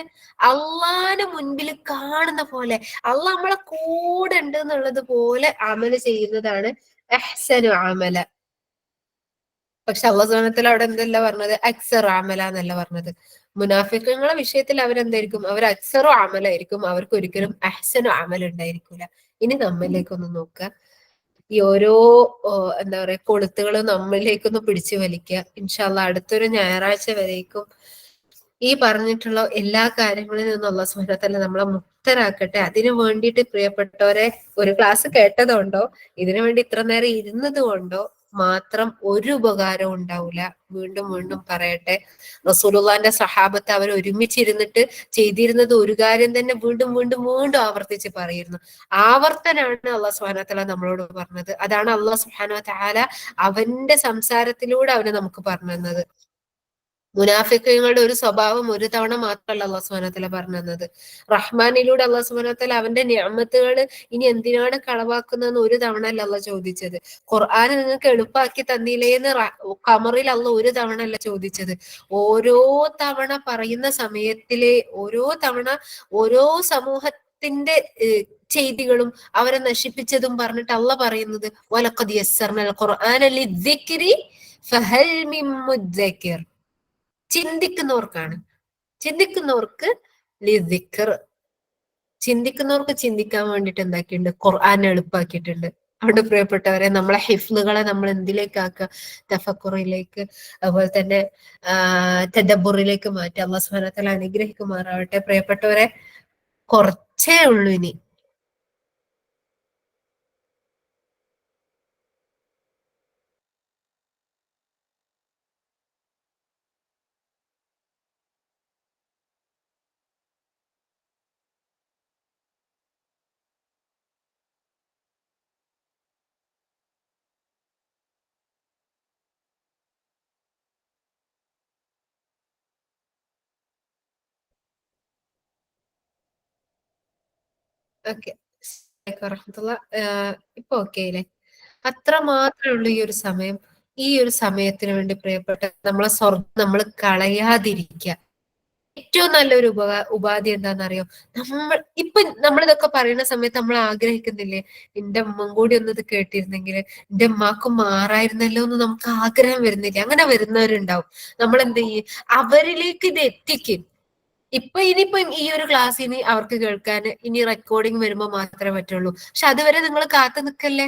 [SPEAKER 1] അള്ളാന്റെ മുൻപിൽ കാണുന്ന പോലെ, അള്ളാഹ് നമ്മളെ കൂടെ ഉണ്ട് എന്നുള്ളത് പോലെ അമല് ചെയ്യുന്നതാണ് അഹ്സനു അമല. പക്ഷെ അല്ലാഹു സുബ്ഹാനഹു വ തആല അവിടെ എന്തല്ല പറഞ്ഞത്? അക്സറു അമല എന്നല്ല പറഞ്ഞത്. മുനാഫിഖുകളുടെ വിഷയത്തിൽ അവരെന്തായിരിക്കും? അവർ അക്സറു അമലായിരിക്കും. അവർക്ക് ഒരിക്കലും അഹ്സനു അമൽ ഉണ്ടായിരിക്കില്ല. ഇനി നമ്മളിലേക്കൊന്ന് നോക്കുക. ഈ ഓരോ എന്താ പറയാ കൊളുത്തുകളും നമ്മളിലേക്കൊന്ന് പിടിച്ചു വലിക്കുക. ഇൻഷാ അല്ലാഹ് അടുത്തൊരു ഞായറാഴ്ച വരേക്കും ഈ പറഞ്ഞിട്ടുള്ള എല്ലാ കാര്യങ്ങളിൽ നിന്നും അല്ലാഹു സുബ്ഹാനഹു വ തആല നമ്മളെ മുക്തരാക്കട്ടെ. അതിനു വേണ്ടിയിട്ട് പ്രിയപ്പെട്ടവരെ, ഒരു ക്ലാസ് കേട്ടതുകൊണ്ടോ ഇതിനു വേണ്ടി ഇത്ര നേരം ഇരുന്നത് കൊണ്ടോ മാത്രം ഒരു ഉപകാരവും ഉണ്ടാവില്ല. വീണ്ടും വീണ്ടും പറയട്ടെ, റസൂലുള്ളാന്റെ സഹാബത്ത് അവർ ഒരുമിച്ചിരുന്നിട്ട് ചെയ്തിരുന്നത് ഒരു കാര്യം തന്നെ വീണ്ടും വീണ്ടും വീണ്ടും ആവർത്തിച്ച് പറയുന്നു. ആവർത്തനാണ് അള്ളാഹു സുബ്ഹാനഹു വ തആല നമ്മളോട് പറഞ്ഞത്. അതാണ് അള്ളാഹു സുബ്ഹാനഹു വ തആല അവന്റെ സംസാരത്തിലൂടെ അവന് നമുക്ക് പറഞ്ഞു തന്നത്. മുനാഫിക്കുകളുടെ ഒരു സ്വഭാവം ഒരു തവണ മാത്രമല്ല അള്ളാഹു സുബ്ഹാനഹു വ തആല പറഞ്ഞു തന്നത്. റഹ്മാനിലൂടെ അള്ളാഹു സുബ്ഹാനഹു വ തആല അവന്റെ നിഅമത്തുകൾ ഇനി എന്തിനാണ് കളവാക്കുന്നതെന്ന് ഒരു തവണ അല്ല അള്ളാഹ് ചോദിച്ചത്. ഖുർആൻ നിങ്ങൾക്ക് എളുപ്പാക്കി തന്നില്ലേന്ന് ഖമറിൽ അള്ളാഹ് ഒരു തവണ അല്ല ചോദിച്ചത്. ഓരോ തവണ പറയുന്ന സമയത്തിലെ ഓരോ തവണ ഓരോ സമൂഹത്തിന്റെ ചെയ്തികളും അവരെ നശിപ്പിച്ചതും പറഞ്ഞിട്ട് അള്ളാഹ് പറയുന്നത് വലഖദ് യസ്സർനൽ ഖുർആന ലിദ്ദിക്രി ഫഹൽ മിൻ മുദ്ദക്കിർ. ചിന്തിക്കുന്നവർക്കാണ്. ചിന്തിക്കുന്നവർക്ക് ലിദിക്കർ, ചിന്തിക്കുന്നവർക്ക് ചിന്തിക്കാൻ വേണ്ടിയിട്ട് എന്താക്കിയിട്ടുണ്ട്, ഖുർആൻ എളുപ്പാക്കിയിട്ടുണ്ട്. അവിടെ പ്രിയപ്പെട്ടവരെ, നമ്മളെ ഹിഫ്ലുകളെ നമ്മൾ എന്തിലേക്കാക്കുക, തഫക്കുറിലേക്ക്, അതുപോലെ തന്നെ തദബ്ബുറിലേക്ക് മാറ്റി അല്ലാഹു സുബ്ഹാനഹു വ തആല അനുഗ്രഹിക്കുമാറാവട്ടെ. പ്രിയപ്പെട്ടവരെ, കുറച്ചേ ഉള്ളൂ ഇനി. ഓക്കെ, ഇപ്പൊ ഓക്കെ അല്ലേ? അത്ര മാത്രമേ ഉള്ളൂ ഈ ഒരു സമയം. ഈ ഒരു സമയത്തിന് വേണ്ടി പ്രിയപ്പെട്ട നമ്മളെ സ്വർഗം നമ്മൾ കളയാതിരിക്കുക. ഏറ്റവും നല്ലൊരു ഉപാധി എന്താണെന്നറിയോ? നമ്മളിതൊക്കെ പറയുന്ന സമയത്ത് നമ്മൾ ആഗ്രഹിക്കുന്നില്ലേ, എന്റെ അമ്മ കൂടി ഒന്ന് ഇത് കേട്ടിരുന്നെങ്കിൽ, എന്റെ അമ്മക്കും മാറായിരുന്നല്ലോ എന്ന് നമുക്ക് ആഗ്രഹം വരുന്നില്ലേ? അങ്ങനെ വരുന്നവരുണ്ടാവും. നമ്മൾ എന്ത് ചെയ്യും, അവരിലേക്ക് ഇത് എത്തിക്കും. ഇനിയിപ്പം ഈ ഒരു ക്ലാസ് ഇനി അവർക്ക് കേൾക്കാൻ ഇനി റെക്കോർഡിങ് വരുമ്പോൾ മാത്രമേ പറ്റുള്ളൂ. പക്ഷെ അതുവരെ നിങ്ങൾ കാത്തു നിൽക്കല്ലേ.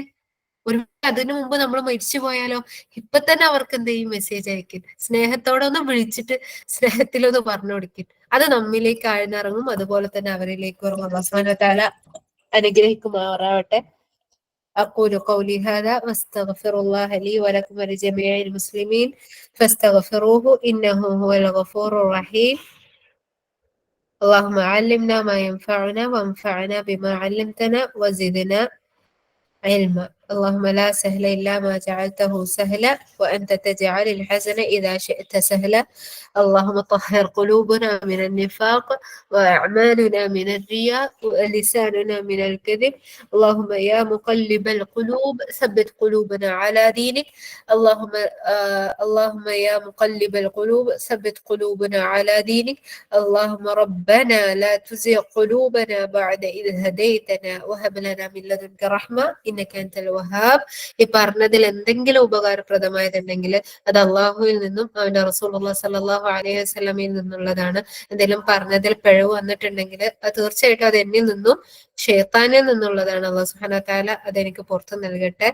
[SPEAKER 1] ഒരു അതിനു മുമ്പ് നമ്മൾ മരിച്ചു പോയാലോ? ഇപ്പൊ തന്നെ അവർക്ക് എന്ത് ചെയ്യും, മെസ്സേജ് അയക്കും. സ്നേഹത്തോടെ ഒന്ന് വിളിച്ചിട്ട് സ്നേഹത്തിലൊന്ന് പറഞ്ഞു കൊടുക്കും. അത് നമ്മിലേക്ക് ആഴ്ന്നിറങ്ങും, അതുപോലെ തന്നെ അവരിലേക്ക് അല്ലാഹു സുബ്ഹാനഹു വ തആല അനുഗ്രഹിക്കുമാറാവട്ടെ. أقول قولي هذا واستغفر الله لي ولكم ولجميع المسلمين فاستغفروه إنه هو الغفور الرحيم. اللهم علمنا ما ينفعنا وانفعنا بما علمتنا وزدنا علما. اللهم لا سهل إلا ما جعلته سهلا وأنت تجعل الحزن إذا شئت سهلا. اللهم طهر قلوبنا من النفاق وأعمالنا من الرياء ولساننا من الكذب. اللهم يا مقلب القلوب ثبت قلوبنا على دينك. اللهم يا مقلب القلوب ثبت قلوبنا على دينك. اللهم ربنا لا تزغ قلوبنا بعد إذ هديتنا وهب لنا من لدنك رحمة إنك أنت الوهاب. ഈ പറഞ്ഞതിൽ എന്തെങ്കിലും ഉപകാരപ്രദമായതുണ്ടെങ്കിൽ അത് അള്ളാഹുവിൽ നിന്നും അവന്റെ റസൂലുള്ളാഹി സ്വല്ലല്ലാഹു അലൈഹി വസല്ലമയിൽ നിന്നുള്ളതാണ്. എന്തെങ്കിലും പറഞ്ഞതിൽ പിഴവ് വന്നിട്ടുണ്ടെങ്കിൽ അത് തീർച്ചയായിട്ടും അത് എന്നിൽ നിന്നും ശൈത്താനിൽ നിന്നുള്ളതാണ്. അല്ലാഹു സുബ്ഹാനഹു വ തആല അതെനിക്ക് പുറത്തു നൽകട്ടെ.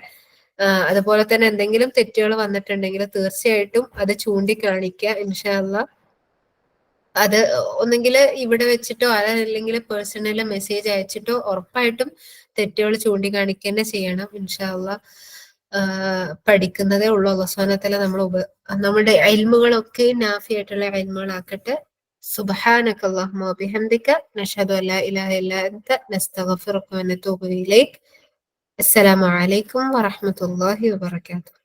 [SPEAKER 1] അതുപോലെ തന്നെ എന്തെങ്കിലും തെറ്റുകൾ വന്നിട്ടുണ്ടെങ്കിൽ തീർച്ചയായിട്ടും അത് ചൂണ്ടിക്കാണിക്കുക. ഇൻഷാ അല്ലാഹ് അത് ഒന്നെങ്കിൽ ഇവിടെ വെച്ചിട്ടോ അതല്ലെങ്കിൽ പേഴ്സണലി മെസ്സേജ് അയച്ചിട്ടോ ഉറപ്പായിട്ടും തെറ്റുകൾ ചൂണ്ടിക്കാണിക്കുക തന്നെ ചെയ്യണം. ഇൻഷാ അല്ലാഹ് പഠിക്കുന്നതേ ഉള്ളൂ. അല്ലാഹു സുബ്ഹാനഹു വ തആല നമ്മുടെ ഇൽമുകളൊക്കെ നാഫിയായിട്ടുള്ള ഇൽമുകളാക്കട്ടെ. സുബ്ഹാനക അല്ലാഹുമ്മ വബിഹംദിക നഷ്ഹദു അല്ലാ ഇലാഹ ഇല്ലാ അൻത നസ്തഗ്ഫിറുക വനതൂബു ഇലൈക്. അസ്സലാമു അലൈക്കും വറഹ്മത്തുള്ളാഹി വബറകാതുഹു.